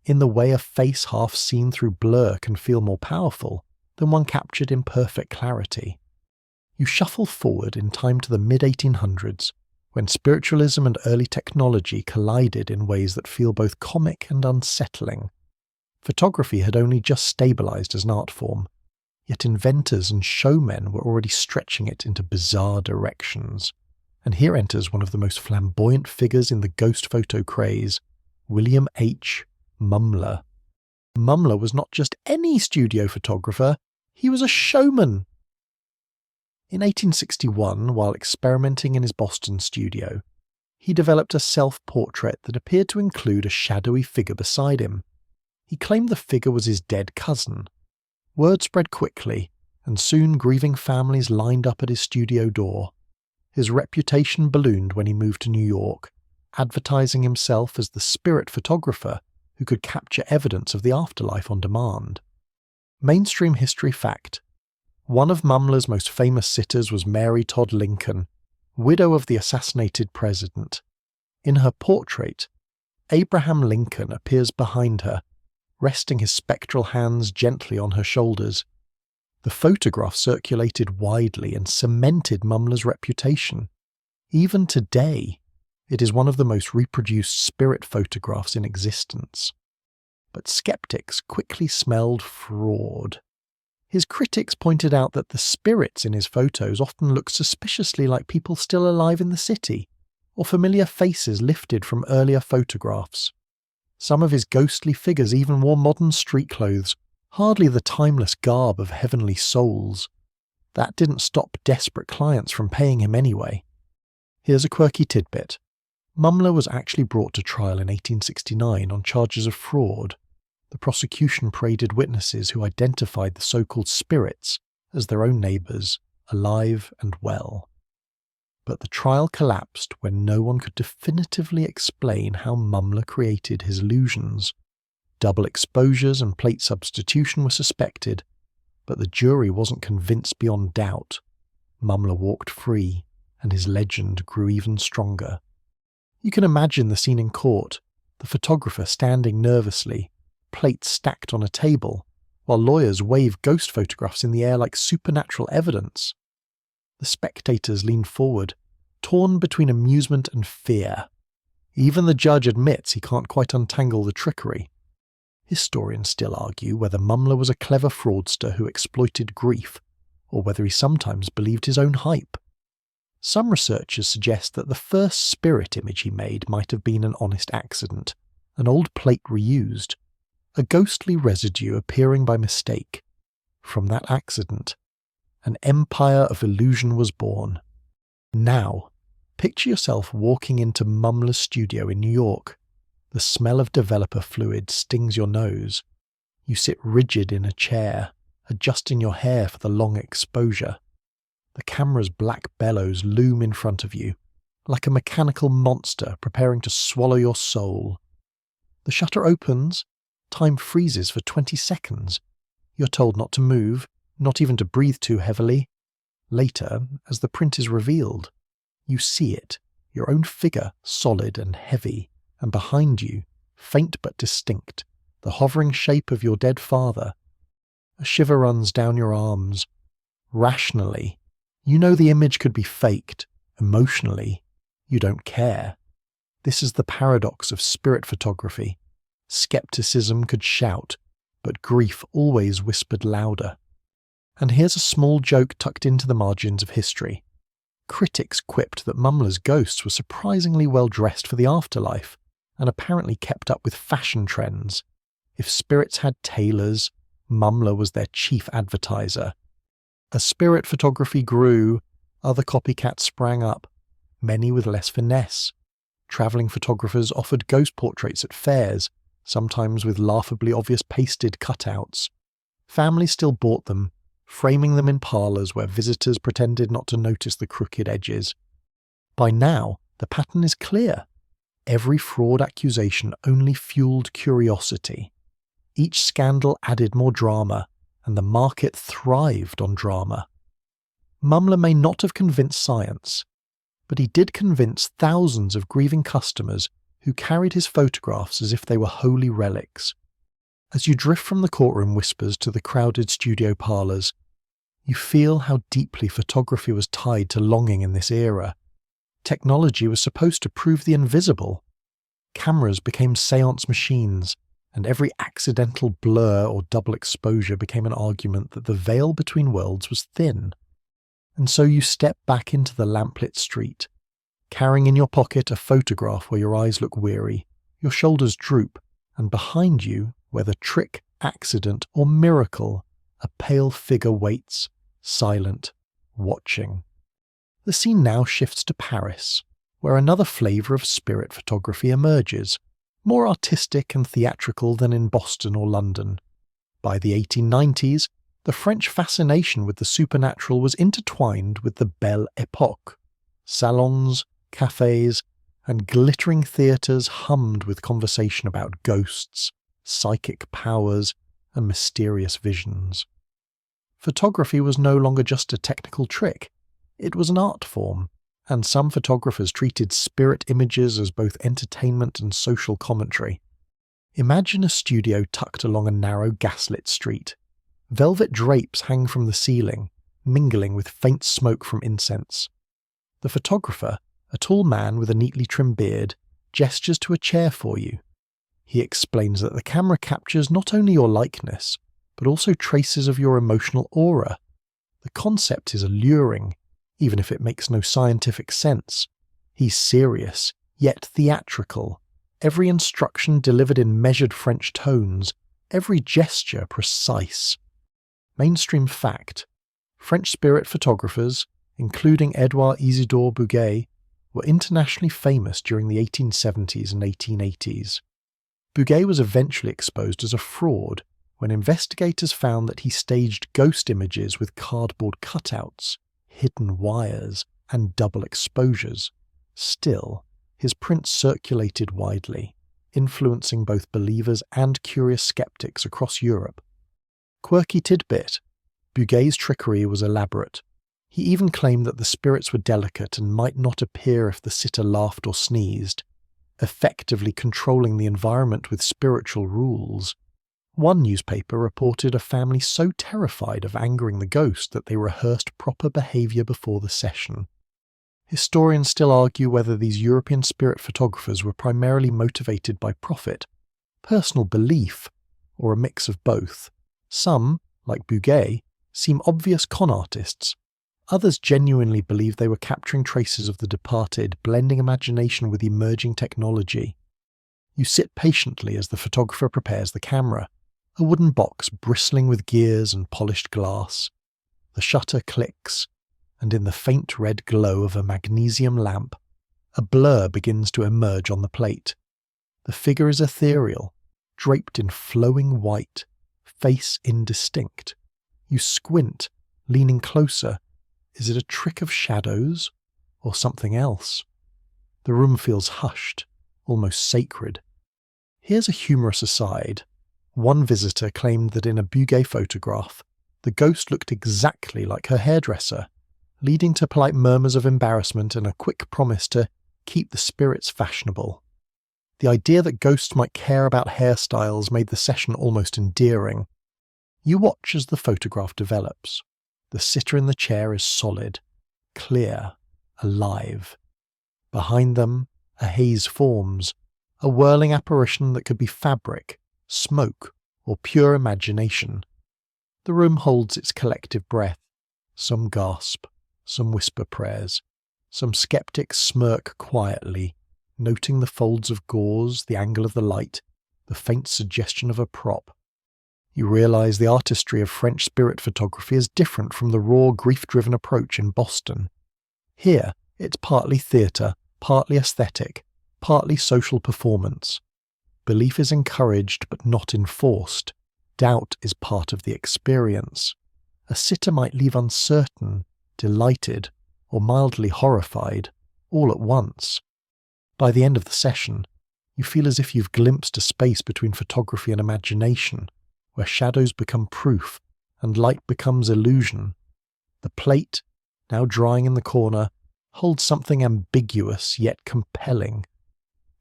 in the way a face half seen through blur can feel more powerful than one captured in perfect clarity. You shuffle forward in time to the mid-1800s, when spiritualism and early technology collided in ways that feel both comic and unsettling. Photography had only just stabilised as an art form, yet inventors and showmen were already stretching it into bizarre directions. And here enters one of the most flamboyant figures in the ghost photo craze, William H. Mumler. Mumler was not just any studio photographer, he was a showman. In 1861, while experimenting in his Boston studio, he developed a self-portrait that appeared to include a shadowy figure beside him. He claimed the figure was his dead cousin. Word spread quickly, and soon grieving families lined up at his studio door. His reputation ballooned when he moved to New York, advertising himself as the spirit photographer who could capture evidence of the afterlife on demand. Mainstream history fact: one of Mumler's most famous sitters was Mary Todd Lincoln, widow of the assassinated president. In her portrait, Abraham Lincoln appears behind her, resting his spectral hands gently on her shoulders. The photograph circulated widely and cemented Mumler's reputation. Even today, it is one of the most reproduced spirit photographs in existence. But skeptics quickly smelled fraud. His critics pointed out that the spirits in his photos often looked suspiciously like people still alive in the city, or familiar faces lifted from earlier photographs. Some of his ghostly figures even wore modern street clothes, hardly the timeless garb of heavenly souls. That didn't stop desperate clients from paying him anyway. Here's a quirky tidbit. Mumler was actually brought to trial in 1869 on charges of fraud. The prosecution paraded witnesses who identified the so-called spirits as their own neighbours, alive and well. But the trial collapsed when no one could definitively explain how Mumler created his illusions. Double exposures and plate substitution were suspected, but the jury wasn't convinced beyond doubt. Mumler walked free, and his legend grew even stronger. You can imagine the scene in court, the photographer standing nervously, plates stacked on a table, while lawyers wave ghost photographs in the air like supernatural evidence. The spectators lean forward, torn between amusement and fear. Even the judge admits he can't quite untangle the trickery. Historians still argue whether Mumler was a clever fraudster who exploited grief, or whether he sometimes believed his own hype. Some researchers suggest that the first spirit image he made might have been an honest accident, an old plate reused, a ghostly residue appearing by mistake. From that accident, an empire of illusion was born. Now, picture yourself walking into Mumler's studio in New York. The smell of developer fluid stings your nose. You sit rigid in a chair, adjusting your hair for the long exposure. The camera's black bellows loom in front of you, like a mechanical monster preparing to swallow your soul. The shutter opens, time freezes for 20 seconds. You're told not to move, not even to breathe too heavily. Later, as the print is revealed, you see it, your own figure solid and heavy, and behind you, faint but distinct, the hovering shape of your dead father. A shiver runs down your arms. Rationally, you know the image could be faked. Emotionally, you don't care. This is the paradox of spirit photography. Skepticism could shout, but grief always whispered louder. And here's a small joke tucked into the margins of history. Critics quipped that Mumler's ghosts were surprisingly well dressed for the afterlife, and apparently kept up with fashion trends. If spirits had tailors, Mumler was their chief advertiser. As spirit photography grew, other copycats sprang up, many with less finesse. Travelling photographers offered ghost portraits at fairs, sometimes with laughably obvious pasted cutouts. Families still bought them, framing them in parlors where visitors pretended not to notice the crooked edges. By now, the pattern is clear. Every fraud accusation only fueled curiosity. Each scandal added more drama, and the market thrived on drama. Mumler may not have convinced science, but he did convince thousands of grieving customers who carried his photographs as if they were holy relics. As you drift from the courtroom whispers to the crowded studio parlors, you feel how deeply photography was tied to longing in this era. Technology was supposed to prove the invisible. Cameras became seance machines, and every accidental blur or double exposure became an argument that the veil between worlds was thin. And so you step back into the lamplit street, carrying in your pocket a photograph where your eyes look weary, your shoulders droop, and behind you, whether trick, accident, or miracle, a pale figure waits, silent, watching. The scene now shifts to Paris, where another flavour of spirit photography emerges, more artistic and theatrical than in Boston or London. By the 1890s, the French fascination with the supernatural was intertwined with the Belle Époque. Salons, cafes, and glittering theatres hummed with conversation about ghosts, psychic powers, and mysterious visions. Photography was no longer just a technical trick. It was an art form, and some photographers treated spirit images as both entertainment and social commentary. Imagine a studio tucked along a narrow gaslit street. Velvet drapes hang from the ceiling, mingling with faint smoke from incense. The photographer, a tall man with a neatly trimmed beard, gestures to a chair for you. He explains that the camera captures not only your likeness, but also traces of your emotional aura. The concept is alluring, even if it makes no scientific sense. He's serious, yet theatrical, every instruction delivered in measured French tones, every gesture precise. Mainstream fact: French spirit photographers, including Édouard Isidore Bouguer, were internationally famous during the 1870s and 1880s. Bouguer was eventually exposed as a fraud when investigators found that he staged ghost images with cardboard cutouts, hidden wires, and double exposures. Still, his prints circulated widely, influencing both believers and curious skeptics across Europe. Quirky tidbit: Bouguer's trickery was elaborate. He even claimed that the spirits were delicate and might not appear if the sitter laughed or sneezed, effectively controlling the environment with spiritual rules. One newspaper reported a family so terrified of angering the ghost that they rehearsed proper behaviour before the session. Historians still argue whether these European spirit photographers were primarily motivated by profit, personal belief, or a mix of both. Some, like Bouguer, seem obvious con artists. Others genuinely believe they were capturing traces of the departed, blending imagination with emerging technology. You sit patiently as the photographer prepares the camera, a wooden box bristling with gears and polished glass. The shutter clicks, and in the faint red glow of a magnesium lamp, a blur begins to emerge on the plate. The figure is ethereal, draped in flowing white, face indistinct. You squint, leaning closer. Is it a trick of shadows, or something else? The room feels hushed, almost sacred. Here's a humorous aside. One visitor claimed that in a Bouguer photograph, the ghost looked exactly like her hairdresser, leading to polite murmurs of embarrassment and a quick promise to keep the spirits fashionable. The idea that ghosts might care about hairstyles made the session almost endearing. You watch as the photograph develops. The sitter in the chair is solid, clear, alive. Behind them, a haze forms, a whirling apparition that could be fabric, smoke, or pure imagination. The room holds its collective breath. Some gasp, some whisper prayers. Some skeptics smirk quietly, noting the folds of gauze, the angle of the light, the faint suggestion of a prop. You realise the artistry of French spirit photography is different from the raw, grief-driven approach in Boston. Here, it's partly theatre, partly aesthetic, partly social performance. Belief is encouraged but not enforced. Doubt is part of the experience. A sitter might leave uncertain, delighted, or mildly horrified, all at once. By the end of the session, you feel as if you've glimpsed a space between photography and imagination, where shadows become proof and light becomes illusion. The plate, now drying in the corner, holds something ambiguous yet compelling.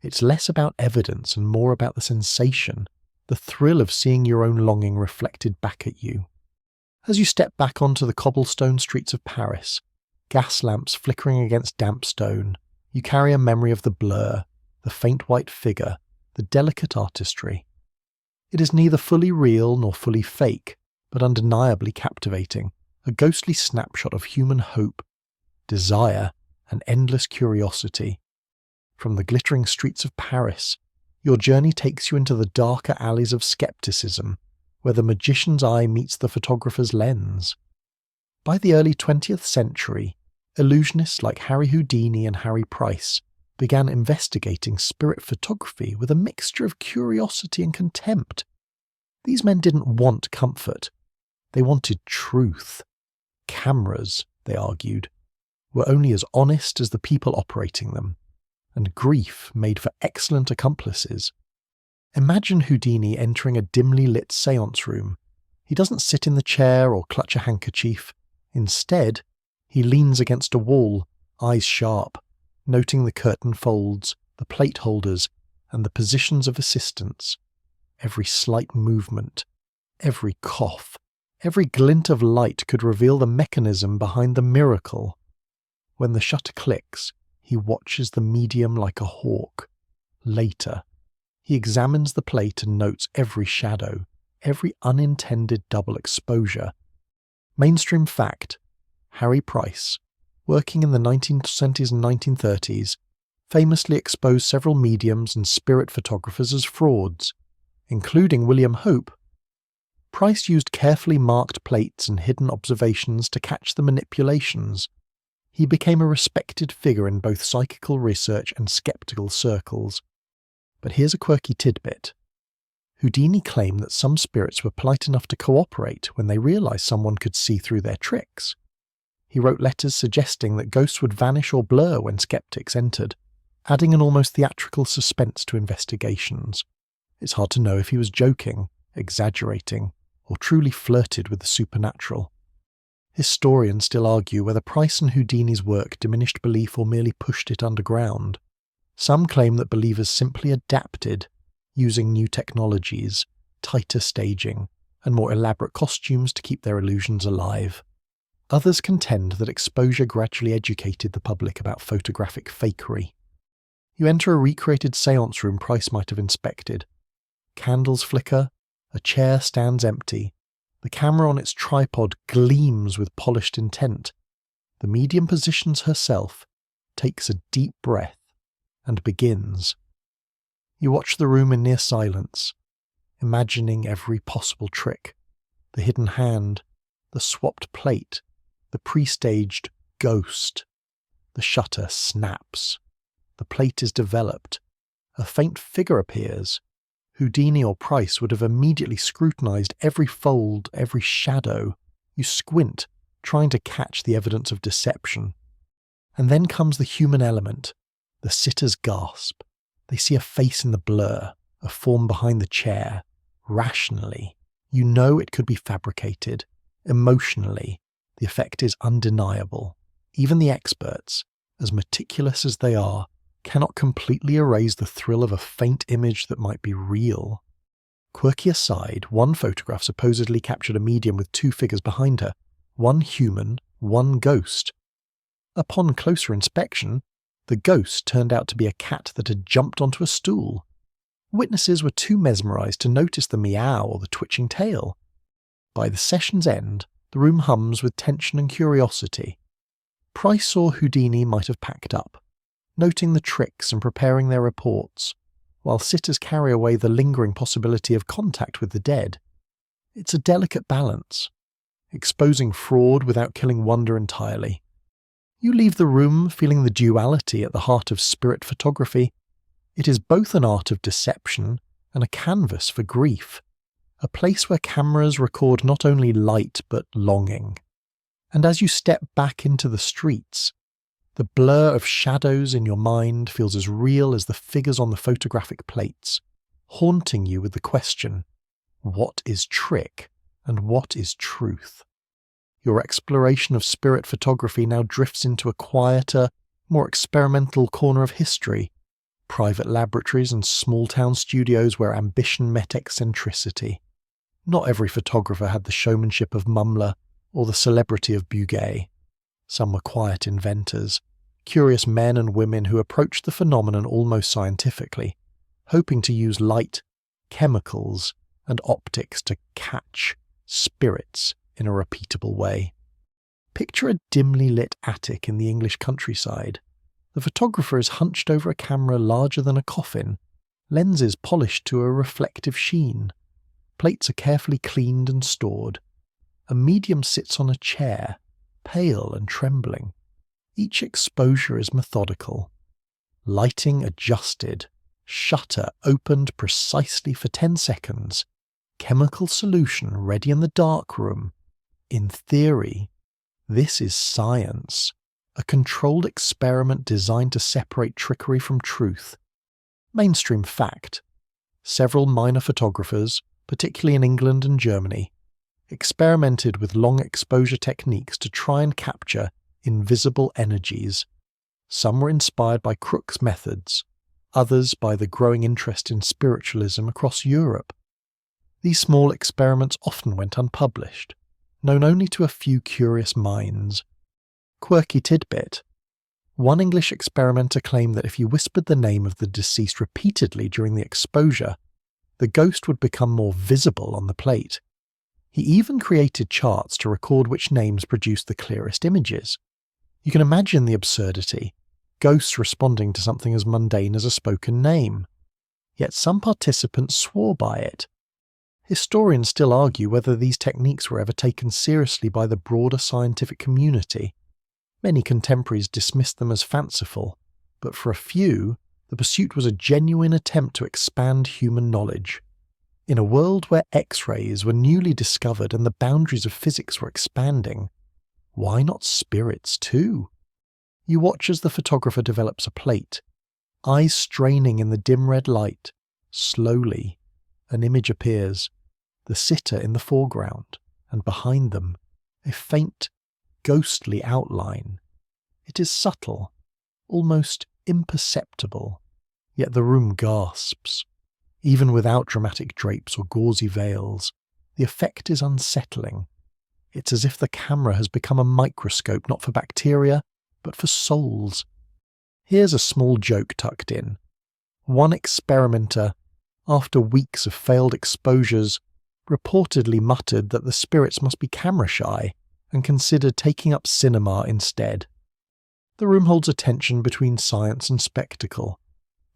It's less about evidence and more about the sensation, the thrill of seeing your own longing reflected back at you. As you step back onto the cobblestone streets of Paris, gas lamps flickering against damp stone, you carry a memory of the blur, the faint white figure, the delicate artistry. It is neither fully real nor fully fake, but undeniably captivating, a ghostly snapshot of human hope, desire, and endless curiosity. From the glittering streets of Paris, your journey takes you into the darker alleys of skepticism, where the magician's eye meets the photographer's lens. By the early 20th century, illusionists like Harry Houdini and Harry Price began investigating spirit photography with a mixture of curiosity and contempt. These men didn't want comfort. They wanted truth. Cameras, they argued, were only as honest as the people operating them, and grief made for excellent accomplices. Imagine Houdini entering a dimly lit séance room. He doesn't sit in the chair or clutch a handkerchief. Instead, he leans against a wall, eyes sharp, noting the curtain folds, the plate holders, and the positions of assistants. Every slight movement, every cough, every glint of light could reveal the mechanism behind the miracle. When the shutter clicks, he watches the medium like a hawk. Later, he examines the plate and notes every shadow, every unintended double exposure. Mainstream fact: Harry Price, working in the 1920s and 1930s, famously exposed several mediums and spirit photographers as frauds, including William Hope. Price used carefully marked plates and hidden observations to catch the manipulations. He became a respected figure in both psychical research and skeptical circles. But here's a quirky tidbit. Houdini claimed that some spirits were polite enough to cooperate when they realized someone could see through their tricks. He wrote letters suggesting that ghosts would vanish or blur when skeptics entered, adding an almost theatrical suspense to investigations. It's hard to know if he was joking, exaggerating, or truly flirted with the supernatural. Historians still argue whether Price and Houdini's work diminished belief or merely pushed it underground. Some claim that believers simply adapted, using new technologies, tighter staging, and more elaborate costumes to keep their illusions alive. Others contend that exposure gradually educated the public about photographic fakery. You enter a recreated séance room Price might have inspected. Candles flicker, a chair stands empty, the camera on its tripod gleams with polished intent. The medium positions herself, takes a deep breath, and begins. You watch the room in near silence, imagining every possible trick, the hidden hand, the swapped plate, the pre-staged ghost. The shutter snaps. The plate is developed. A faint figure appears. Houdini or Price would have immediately scrutinized every fold, every shadow. You squint, trying to catch the evidence of deception. And then comes the human element. The sitters gasp. They see a face in the blur, a form behind the chair. Rationally, you know it could be fabricated. Emotionally, the effect is undeniable. Even the experts, as meticulous as they are, cannot completely erase the thrill of a faint image that might be real. Quirky aside, one photograph supposedly captured a medium with two figures behind her, one human, one ghost. Upon closer inspection, the ghost turned out to be a cat that had jumped onto a stool. Witnesses were too mesmerized to notice the meow or the twitching tail. By the session's end, the room hums with tension and curiosity. Price or Houdini might have packed up, noting the tricks and preparing their reports, while sitters carry away the lingering possibility of contact with the dead. It's a delicate balance, exposing fraud without killing wonder entirely. You leave the room feeling the duality at the heart of spirit photography. It is both an art of deception and a canvas for grief, a place where cameras record not only light but longing. And as you step back into the streets, the blur of shadows in your mind feels as real as the figures on the photographic plates, haunting you with the question, what is trick and what is truth? Your exploration of spirit photography now drifts into a quieter, more experimental corner of history, private laboratories and small-town studios where ambition met eccentricity. Not every photographer had the showmanship of Mumler or the celebrity of Bugay. Some were quiet inventors, curious men and women who approached the phenomenon almost scientifically, hoping to use light, chemicals, and optics to catch spirits in a repeatable way. Picture a dimly lit attic in the English countryside. The photographer is hunched over a camera larger than a coffin, lenses polished to a reflective sheen. Plates are carefully cleaned and stored. A medium sits on a chair, pale and trembling. Each exposure is methodical. Lighting adjusted, shutter opened precisely for 10 seconds, chemical solution ready in the darkroom. In theory, this is science, a controlled experiment designed to separate trickery from truth. Mainstream fact. Several minor photographers, particularly in England and Germany, experimented with long exposure techniques to try and capture invisible energies. Some were inspired by Crookes' methods, others by the growing interest in spiritualism across Europe. These small experiments often went unpublished, known only to a few curious minds. Quirky tidbit. One English experimenter claimed that if you whispered the name of the deceased repeatedly during the exposure, the ghost would become more visible on the plate. He even created charts to record which names produced the clearest images. You can imagine the absurdity, ghosts responding to something as mundane as a spoken name. Yet some participants swore by it. Historians still argue whether these techniques were ever taken seriously by the broader scientific community. Many contemporaries dismissed them as fanciful, but for a few, the pursuit was a genuine attempt to expand human knowledge. In a world where X-rays were newly discovered and the boundaries of physics were expanding, why not spirits too? You watch as the photographer develops a plate, eyes straining in the dim red light. Slowly, an image appears, the sitter in the foreground, and behind them, a faint, ghostly outline. It is subtle, almost imperceptible, yet the room gasps. Even without dramatic drapes or gauzy veils, the effect is unsettling. It's as if the camera has become a microscope not for bacteria, but for souls. Here's a small joke tucked in. One experimenter, after weeks of failed exposures, reportedly muttered that the spirits must be camera-shy and considered taking up cinema instead. The room holds a tension between science and spectacle.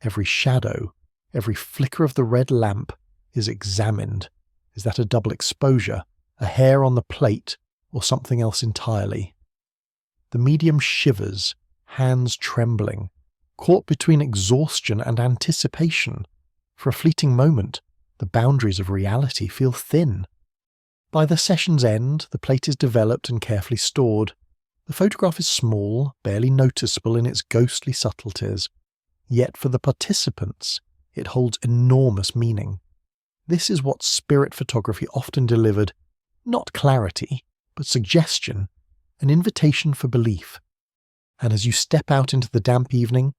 Every shadow, every flicker of the red lamp is examined. Is that a double exposure, a hair on the plate, or something else entirely? The medium shivers, hands trembling, caught between exhaustion and anticipation. For a fleeting moment, the boundaries of reality feel thin. By the session's end, the plate is developed and carefully stored. The photograph is small, barely noticeable in its ghostly subtleties, yet for the participants, it holds enormous meaning. This is what spirit photography often delivered, not clarity, but suggestion, an invitation for belief. And as you step out into the damp evening,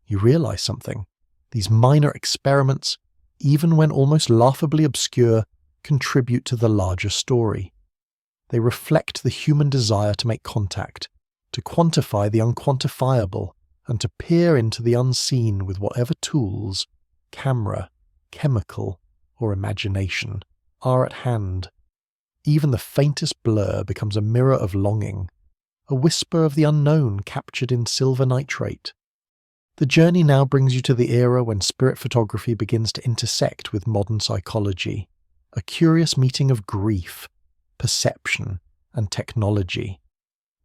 you realize something. These minor experiments, even when almost laughably obscure, contribute to the larger story. They reflect the human desire to make contact, to quantify the unquantifiable, and to peer into the unseen with whatever tools, camera, chemical, or imagination, are at hand. Even the faintest blur becomes a mirror of longing, a whisper of the unknown captured in silver nitrate. The journey now brings you to the era when spirit photography begins to intersect with modern psychology, a curious meeting of grief, perception, and technology.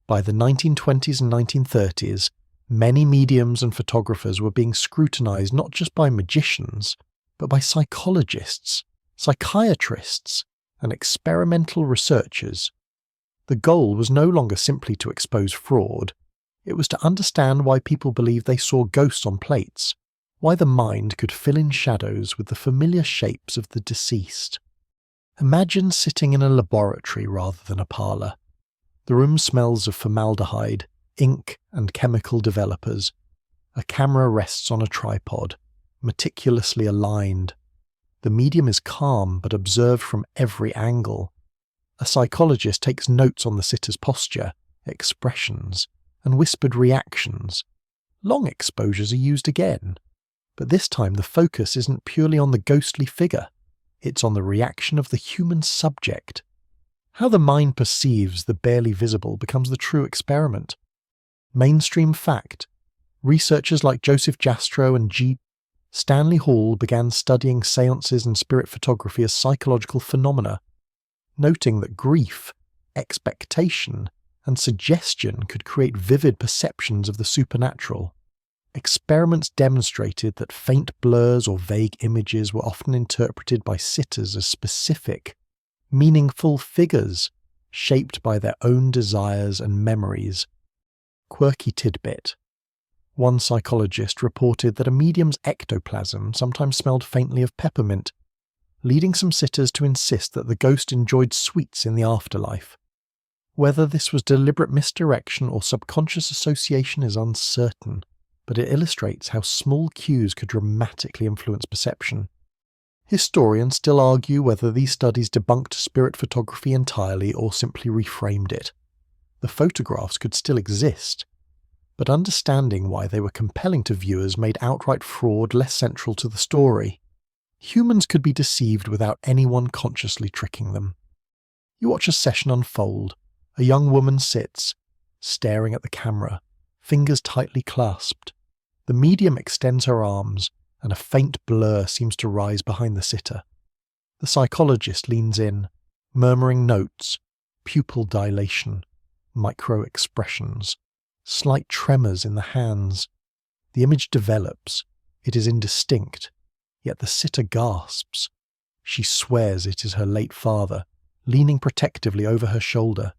By the 1920s and 1930s, many mediums and photographers were being scrutinized not just by magicians, but by psychologists, psychiatrists, and experimental researchers. The goal was no longer simply to expose fraud. It was to understand why people believed they saw ghosts on plates, why the mind could fill in shadows with the familiar shapes of the deceased. Imagine sitting in a laboratory rather than a parlor. The room smells of formaldehyde, ink, and chemical developers. A camera rests on a tripod, meticulously aligned. The medium is calm but observed from every angle. A psychologist takes notes on the sitter's posture, expressions, and whispered reactions. Long exposures are used again, but this time the focus isn't purely on the ghostly figure. It's on the reaction of the human subject. How the mind perceives the barely visible becomes the true experiment. Mainstream fact. Researchers like Joseph Jastrow and G. Stanley Hall began studying seances and spirit photography as psychological phenomena, noting that grief, expectation, and suggestion could create vivid perceptions of the supernatural. Experiments demonstrated that faint blurs or vague images were often interpreted by sitters as specific, meaningful figures, shaped by their own desires and memories. Quirky tidbit. One psychologist reported that a medium's ectoplasm sometimes smelled faintly of peppermint, leading some sitters to insist that the ghost enjoyed sweets in the afterlife. Whether this was deliberate misdirection or subconscious association is uncertain, but it illustrates how small cues could dramatically influence perception. Historians still argue whether these studies debunked spirit photography entirely or simply reframed it. The photographs could still exist, but understanding why they were compelling to viewers made outright fraud less central to the story. Humans could be deceived without anyone consciously tricking them. You watch a session unfold. A young woman sits, staring at the camera, fingers tightly clasped. The medium extends her arms, and a faint blur seems to rise behind the sitter. The psychologist leans in, murmuring notes, pupil dilation, micro-expressions, slight tremors in the hands. The image develops. It is indistinct, yet the sitter gasps. She swears it is her late father, leaning protectively over her shoulder.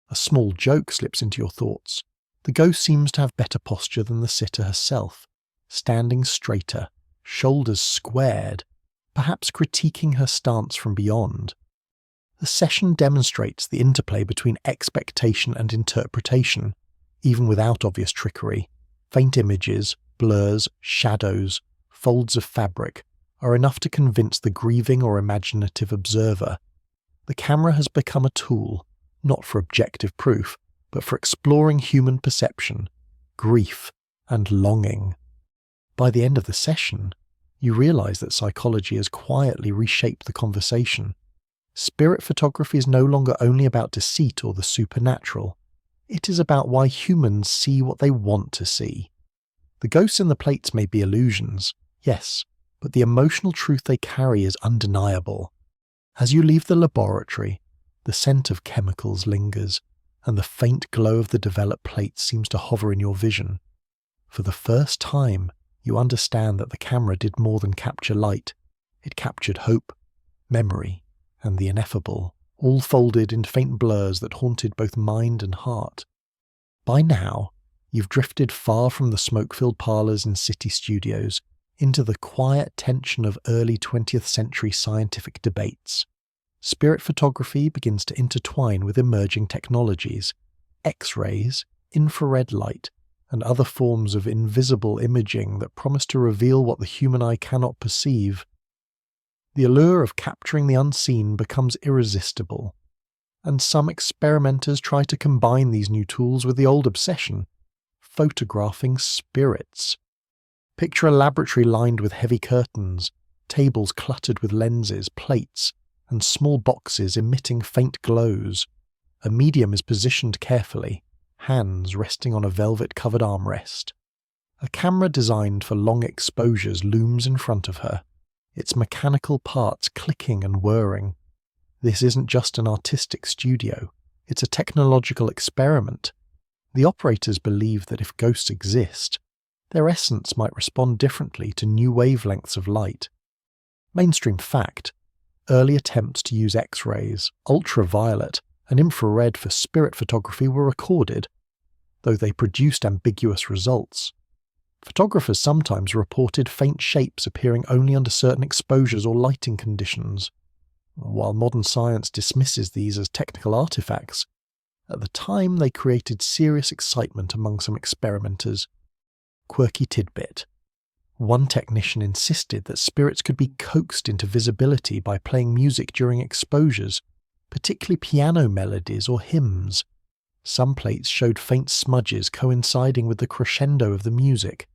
A small joke slips into your thoughts. The ghost seems to have better posture than the sitter herself, standing straighter, shoulders squared, perhaps critiquing her stance from beyond. The session demonstrates the interplay between expectation and interpretation, even without obvious trickery. Faint images, blurs, shadows, folds of fabric are enough to convince the grieving or imaginative observer. The camera has become a tool, not for objective proof, but for exploring human perception, grief, and longing. By the end of the session, you realize that psychology has quietly reshaped the conversation. Spirit photography is no longer only about deceit or the supernatural. It is about why humans see what they want to see. The ghosts in the plates may be illusions, yes, but the emotional truth they carry is undeniable. As you leave the laboratory, the scent of chemicals lingers, and the faint glow of the developed plates seems to hover in your vision. For the first time, you understand that the camera did more than capture light. It captured hope, memory, and the ineffable, all folded in faint blurs that haunted both mind and heart. By now, you've drifted far from the smoke-filled parlors and city studios into the quiet tension of early 20th century scientific debates. Spirit photography begins to intertwine with emerging technologies, X-rays, infrared light, and other forms of invisible imaging that promise to reveal what the human eye cannot perceive. The allure of capturing the unseen becomes irresistible, and some experimenters try to combine these new tools with the old obsession, photographing spirits. Picture a laboratory lined with heavy curtains, tables cluttered with lenses, plates, and small boxes emitting faint glows. A medium is positioned carefully, hands resting on a velvet-covered armrest. A camera designed for long exposures looms in front of her, its mechanical parts clicking and whirring. This isn't just an artistic studio, it's a technological experiment. The operators believe that if ghosts exist, their essence might respond differently to new wavelengths of light. Mainstream fact, early attempts to use X-rays, ultraviolet, and infrared for spirit photography were recorded, though they produced ambiguous results. Photographers sometimes reported faint shapes appearing only under certain exposures or lighting conditions. While modern science dismisses these as technical artifacts, at the time they created serious excitement among some experimenters. Quirky tidbit. One technician insisted that spirits could be coaxed into visibility by playing music during exposures, particularly piano melodies or hymns. Some plates showed faint smudges coinciding with the crescendo of the music.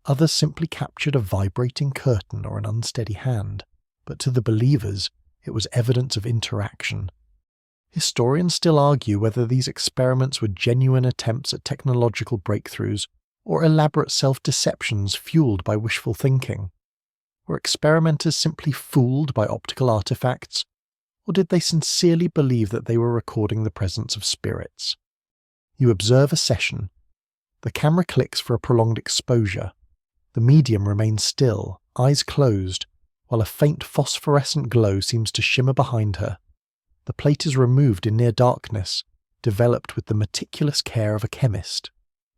Others simply captured a vibrating curtain or an unsteady hand, but to the believers, it was evidence of interaction. Historians still argue whether these experiments were genuine attempts at technological breakthroughs or elaborate self-deceptions fueled by wishful thinking. Were experimenters simply fooled by optical artifacts, or did they sincerely believe that they were recording the presence of spirits? You observe a session. The camera clicks for a prolonged exposure. The medium remains still, eyes closed, while a faint phosphorescent glow seems to shimmer behind her. The plate is removed in near darkness, developed with the meticulous care of a chemist.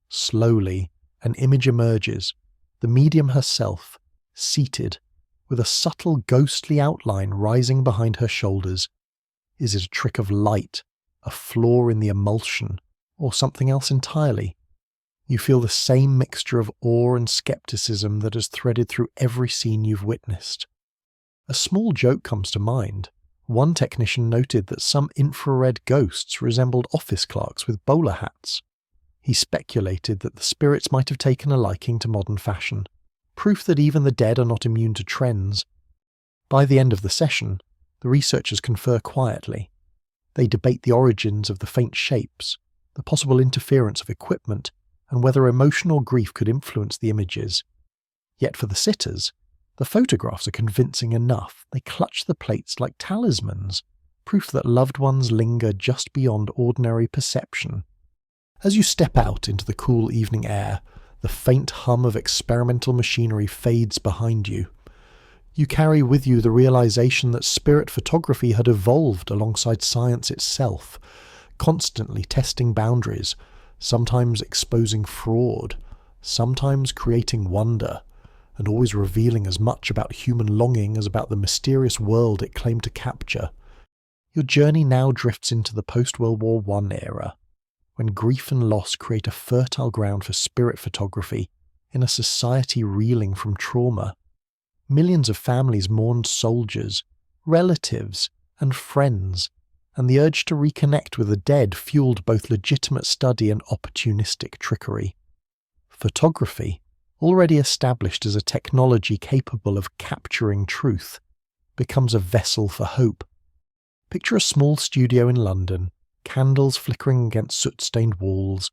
Slowly, an image emerges, the medium herself, seated, with a subtle ghostly outline rising behind her shoulders. Is it a trick of light, a flaw in the emulsion, or something else entirely? You feel the same mixture of awe and skepticism that has threaded through every scene you've witnessed. A small joke comes to mind. One technician noted that some infrared ghosts resembled office clerks with bowler hats. He speculated that the spirits might have taken a liking to modern fashion, proof that even the dead are not immune to trends. By the end of the session, the researchers confer quietly. They debate the origins of the faint shapes, the possible interference of equipment, and whether emotion or grief could influence the images. Yet for the sitters, the photographs are convincing enough. They clutch the plates like talismans, proof that loved ones linger just beyond ordinary perception. As you step out into the cool evening air, the faint hum of experimental machinery fades behind you. You carry with you the realization that spirit photography had evolved alongside science itself, constantly testing boundaries, sometimes exposing fraud, sometimes creating wonder, and always revealing as much about human longing as about the mysterious world it claimed to capture. Your journey now drifts into the post-World War I era, when grief and loss create a fertile ground for spirit photography in a society reeling from trauma. Millions of families mourned soldiers, relatives, and friends, and the urge to reconnect with the dead fueled both legitimate study and opportunistic trickery. Photography, already established as a technology capable of capturing truth, becomes a vessel for hope. Picture a small studio in London, candles flickering against soot-stained walls.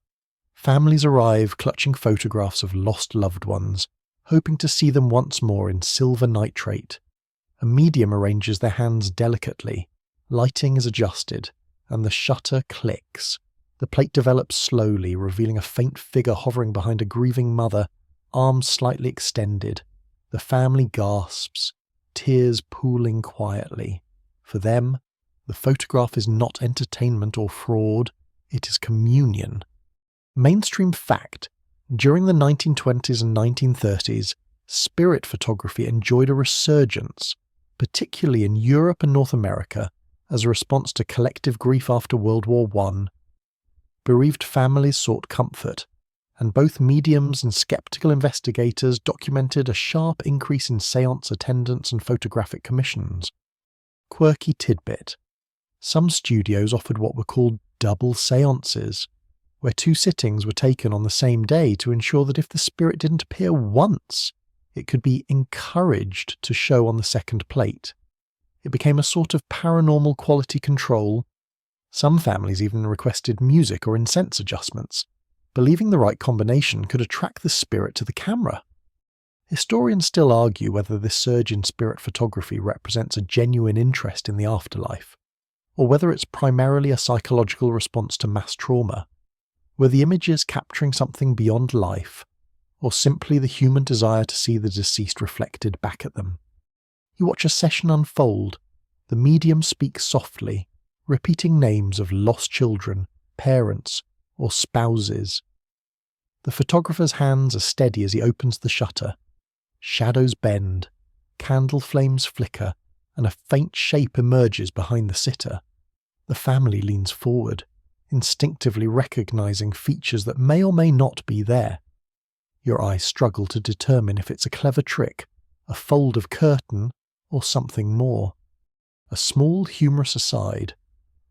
Families arrive clutching photographs of lost loved ones, hoping to see them once more in silver nitrate. A medium arranges their hands delicately, lighting is adjusted, and the shutter clicks. The plate develops slowly, revealing a faint figure hovering behind a grieving mother, arms slightly extended. The family gasps, tears pooling quietly. For them, the photograph is not entertainment or fraud, it is communion. Mainstream fact: during the 1920s and 1930s, spirit photography enjoyed a resurgence, particularly in Europe and North America, as a response to collective grief after World War I. Bereaved families sought comfort, and both mediums and skeptical investigators documented a sharp increase in séance attendance and photographic commissions. Quirky tidbit: some studios offered what were called double séances, where two sittings were taken on the same day to ensure that if the spirit didn't appear once, it could be encouraged to show on the second plate. It became a sort of paranormal quality control. Some families even requested music or incense adjustments, believing the right combination could attract the spirit to the camera. Historians still argue whether this surge in spirit photography represents a genuine interest in the afterlife, or whether it's primarily a psychological response to mass trauma. Were the images capturing something beyond life, or simply the human desire to see the deceased reflected back at them? You watch a session unfold. The medium speaks softly, repeating names of lost children, parents, or spouses. The photographer's hands are steady as he opens the shutter. Shadows bend, candle flames flicker, and a faint shape emerges behind the sitter. The family leans forward, instinctively recognizing features that may or may not be there. Your eyes struggle to determine if it's a clever trick, a fold of curtain, or something more. A small humorous aside: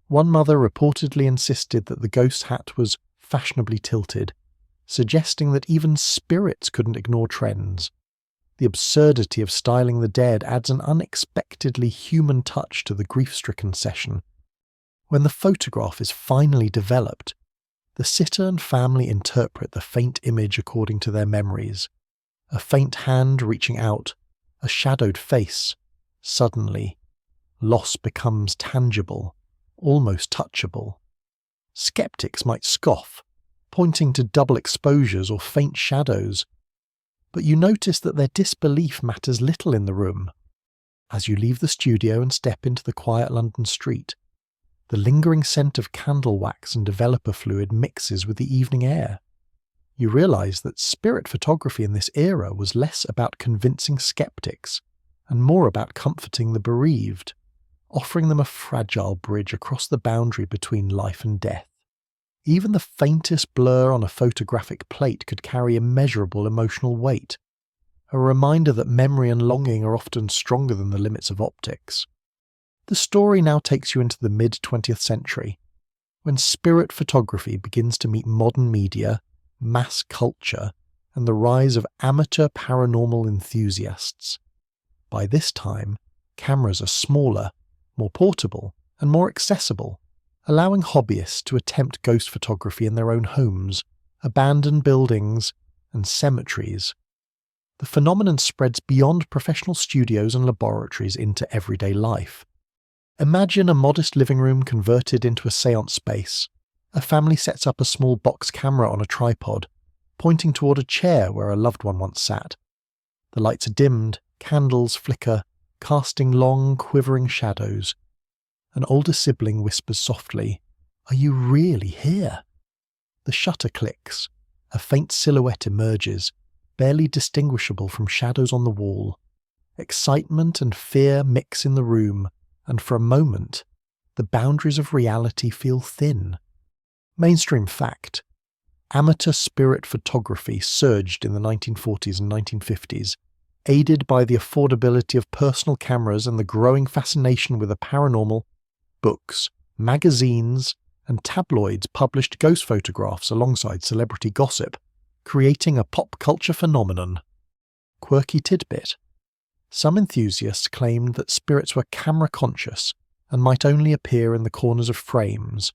one mother reportedly insisted that the ghost's hat was fashionably tilted, suggesting that even spirits couldn't ignore trends. The absurdity of styling the dead adds an unexpectedly human touch to the grief-stricken session. When the photograph is finally developed, the sitter and family interpret the faint image according to their memories. A faint hand reaching out, a shadowed face. Suddenly, loss becomes tangible, almost touchable. Skeptics might scoff, pointing to double exposures or faint shadows, but you notice that their disbelief matters little in the room. As you leave the studio and step into the quiet London street, the lingering scent of candle wax and developer fluid mixes with the evening air. You realise that spirit photography in this era was less about convincing skeptics and more about comforting the bereaved, offering them a fragile bridge across the boundary between life and death. Even the faintest blur on a photographic plate could carry immeasurable emotional weight, a reminder that memory and longing are often stronger than the limits of optics. The story now takes you into the mid-20th century, when spirit photography begins to meet modern media, mass culture, and the rise of amateur paranormal enthusiasts. By this time, cameras are smaller, more portable, and more accessible, allowing hobbyists to attempt ghost photography in their own homes, abandoned buildings, and cemeteries. The phenomenon spreads beyond professional studios and laboratories into everyday life. Imagine a modest living room converted into a séance space. A family sets up a small box camera on a tripod, pointing toward a chair where a loved one once sat. The lights are dimmed, candles flicker, casting long, quivering shadows. An older sibling whispers softly, "Are you really here?" The shutter clicks. A faint silhouette emerges, barely distinguishable from shadows on the wall. Excitement and fear mix in the room, and for a moment, the boundaries of reality feel thin. Mainstream fact: amateur spirit photography surged in the 1940s and 1950s, aided by the affordability of personal cameras and the growing fascination with the paranormal. Books, magazines, and tabloids published ghost photographs alongside celebrity gossip, creating a pop culture phenomenon. Quirky tidbit: some enthusiasts claimed that spirits were camera conscious and might only appear in the corners of frames,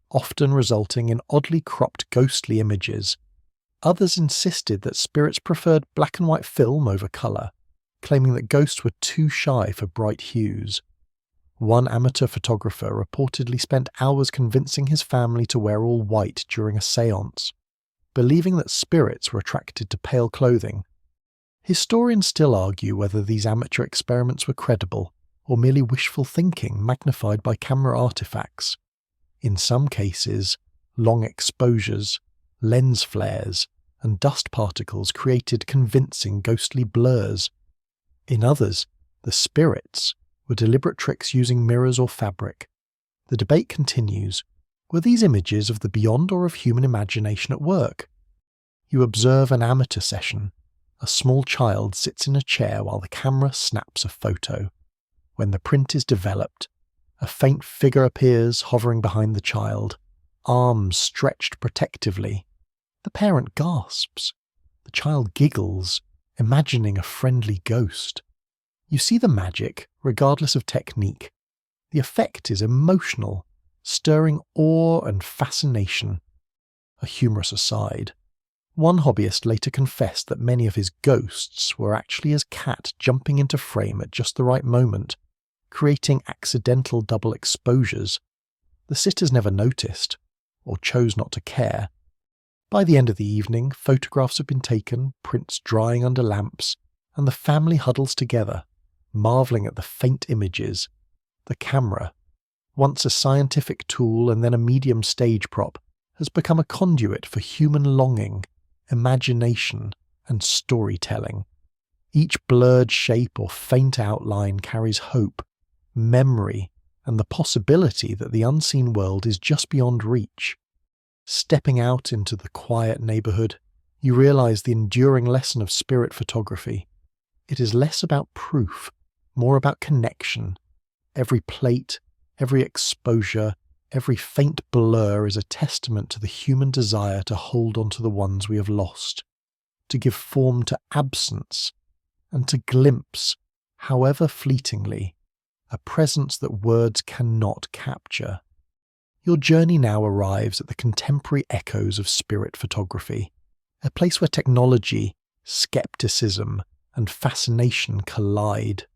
often resulting in oddly cropped ghostly images. Others insisted that spirits preferred black and white film over colour, claiming that ghosts were too shy for bright hues. One amateur photographer reportedly spent hours convincing his family to wear all white during a séance, believing that spirits were attracted to pale clothing. Historians still argue whether these amateur experiments were credible or merely wishful thinking magnified by camera artifacts. In some cases, long exposures, lens flares, and dust particles created convincing ghostly blurs. In others, the spirits were deliberate tricks using mirrors or fabric. The debate continues: were these images of the beyond or of human imagination at work? You observe an amateur session. A small child sits in a chair while the camera snaps a photo. When the print is developed, a faint figure appears hovering behind the child, arms stretched protectively. The parent gasps. The child giggles, imagining a friendly ghost. You see the magic, regardless of technique. The effect is emotional, stirring awe and fascination. A humorous aside: one hobbyist later confessed that many of his ghosts were actually his cat jumping into frame at just the right moment, creating accidental double exposures. The sitters never noticed, or chose not to care. By the end of the evening, photographs have been taken, prints drying under lamps, and the family huddles together, marvelling at the faint images. The camera, once a scientific tool and then a medium stage prop, has become a conduit for human longing, imagination, and storytelling. Each blurred shape or faint outline carries hope, memory, and the possibility that the unseen world is just beyond reach. Stepping out into the quiet neighbourhood, you realise the enduring lesson of spirit photography. It is less about proof, more about connection. Every plate, every exposure, every faint blur is a testament to the human desire to hold on to the ones we have lost, to give form to absence, and to glimpse, however fleetingly, a presence that words cannot capture. Your journey now arrives at the contemporary echoes of spirit photography, a place where technology, skepticism, and fascination collide.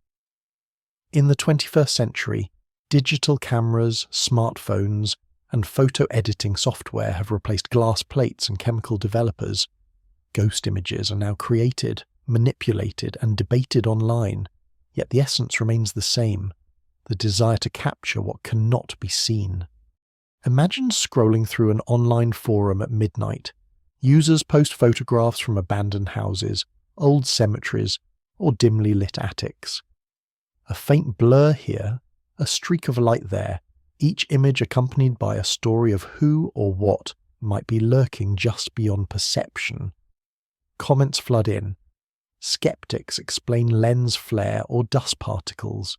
In the 21st century, digital cameras, smartphones, and photo editing software have replaced glass plates and chemical developers. Ghost images are now created, manipulated, and debated online, yet the essence remains the same: the desire to capture what cannot be seen. Imagine scrolling through an online forum at midnight. Users post photographs from abandoned houses, old cemeteries, or dimly lit attics. A faint blur here, a streak of light there, each image accompanied by a story of who or what might be lurking just beyond perception. Comments flood in. Skeptics explain lens flare or dust particles.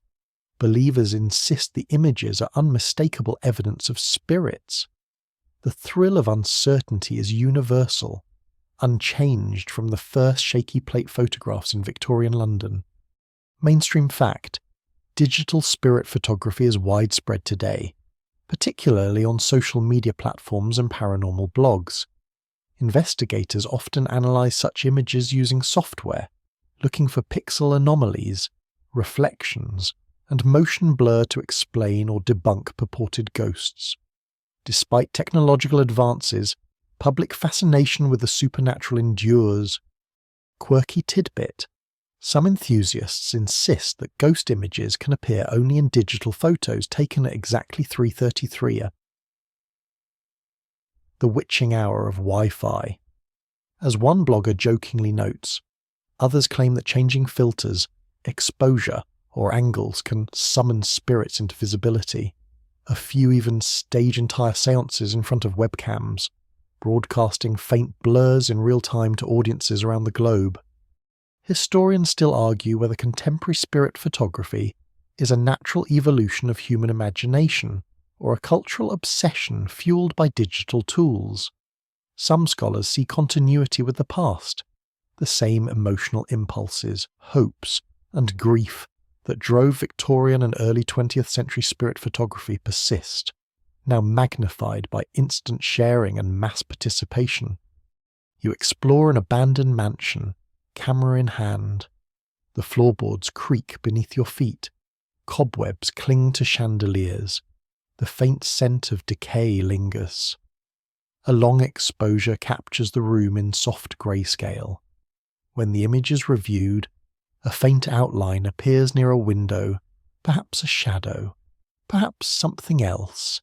Believers insist the images are unmistakable evidence of spirits. The thrill of uncertainty is universal, unchanged from the first shaky plate photographs in Victorian London. Mainstream fact: digital spirit photography is widespread today, particularly on social media platforms and paranormal blogs. Investigators often analyze such images using software, looking for pixel anomalies, reflections, and motion blur to explain or debunk purported ghosts. Despite technological advances, public fascination with the supernatural endures. Quirky tidbit: some enthusiasts insist that ghost images can appear only in digital photos taken at exactly 3:33 a.m. The witching hour of Wi-Fi. As one blogger jokingly notes, others claim that changing filters, exposure, or angles can summon spirits into visibility. A few even stage entire seances in front of webcams, broadcasting faint blurs in real time to audiences around the globe. Historians still argue whether contemporary spirit photography is a natural evolution of human imagination or a cultural obsession fueled by digital tools. Some scholars see continuity with the past. The same emotional impulses, hopes, and grief that drove Victorian and early 20th century spirit photography persist, now magnified by instant sharing and mass participation. You explore an abandoned mansion, camera in hand. The floorboards creak beneath your feet. Cobwebs cling to chandeliers. The faint scent of decay lingers. A long exposure captures the room in soft grayscale. When the image is reviewed, a faint outline appears near a window, perhaps a shadow, perhaps something else.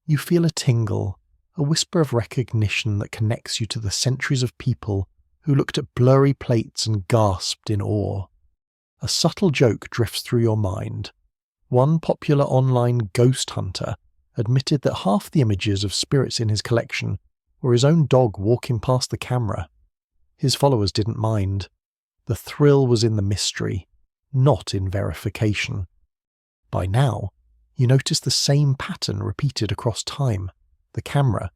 You feel a tingle, a whisper of recognition that connects you to the centuries of people who looked at blurry plates and gasped in awe. A subtle joke drifts through your mind. One popular online ghost hunter admitted that half the images of spirits in his collection were his own dog walking past the camera. His followers didn't mind. The thrill was in the mystery, not in verification. By now, you notice the same pattern repeated across time. The camera,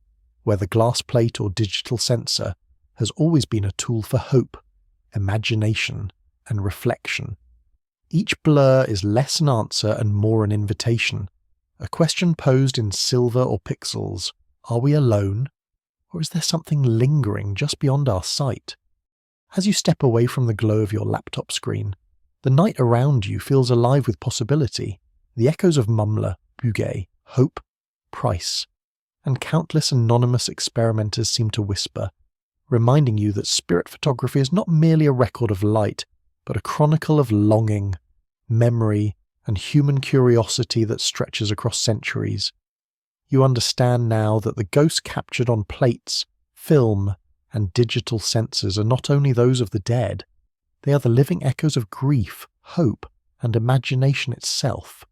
whether glass plate or digital sensor, has always been a tool for hope, imagination, and reflection. Each blur is less an answer and more an invitation, a question posed in silver or pixels. Are we alone? Or is there something lingering just beyond our sight? As you step away from the glow of your laptop screen, the night around you feels alive with possibility. The echoes of Mumler, Bugay, Hope, Price, and countless anonymous experimenters seem to whisper, reminding you that spirit photography is not merely a record of light, but a chronicle of longing, memory, and human curiosity that stretches across centuries. You understand now that the ghosts captured on plates, film, and digital sensors are not only those of the dead, they are the living echoes of grief, hope, and imagination itself.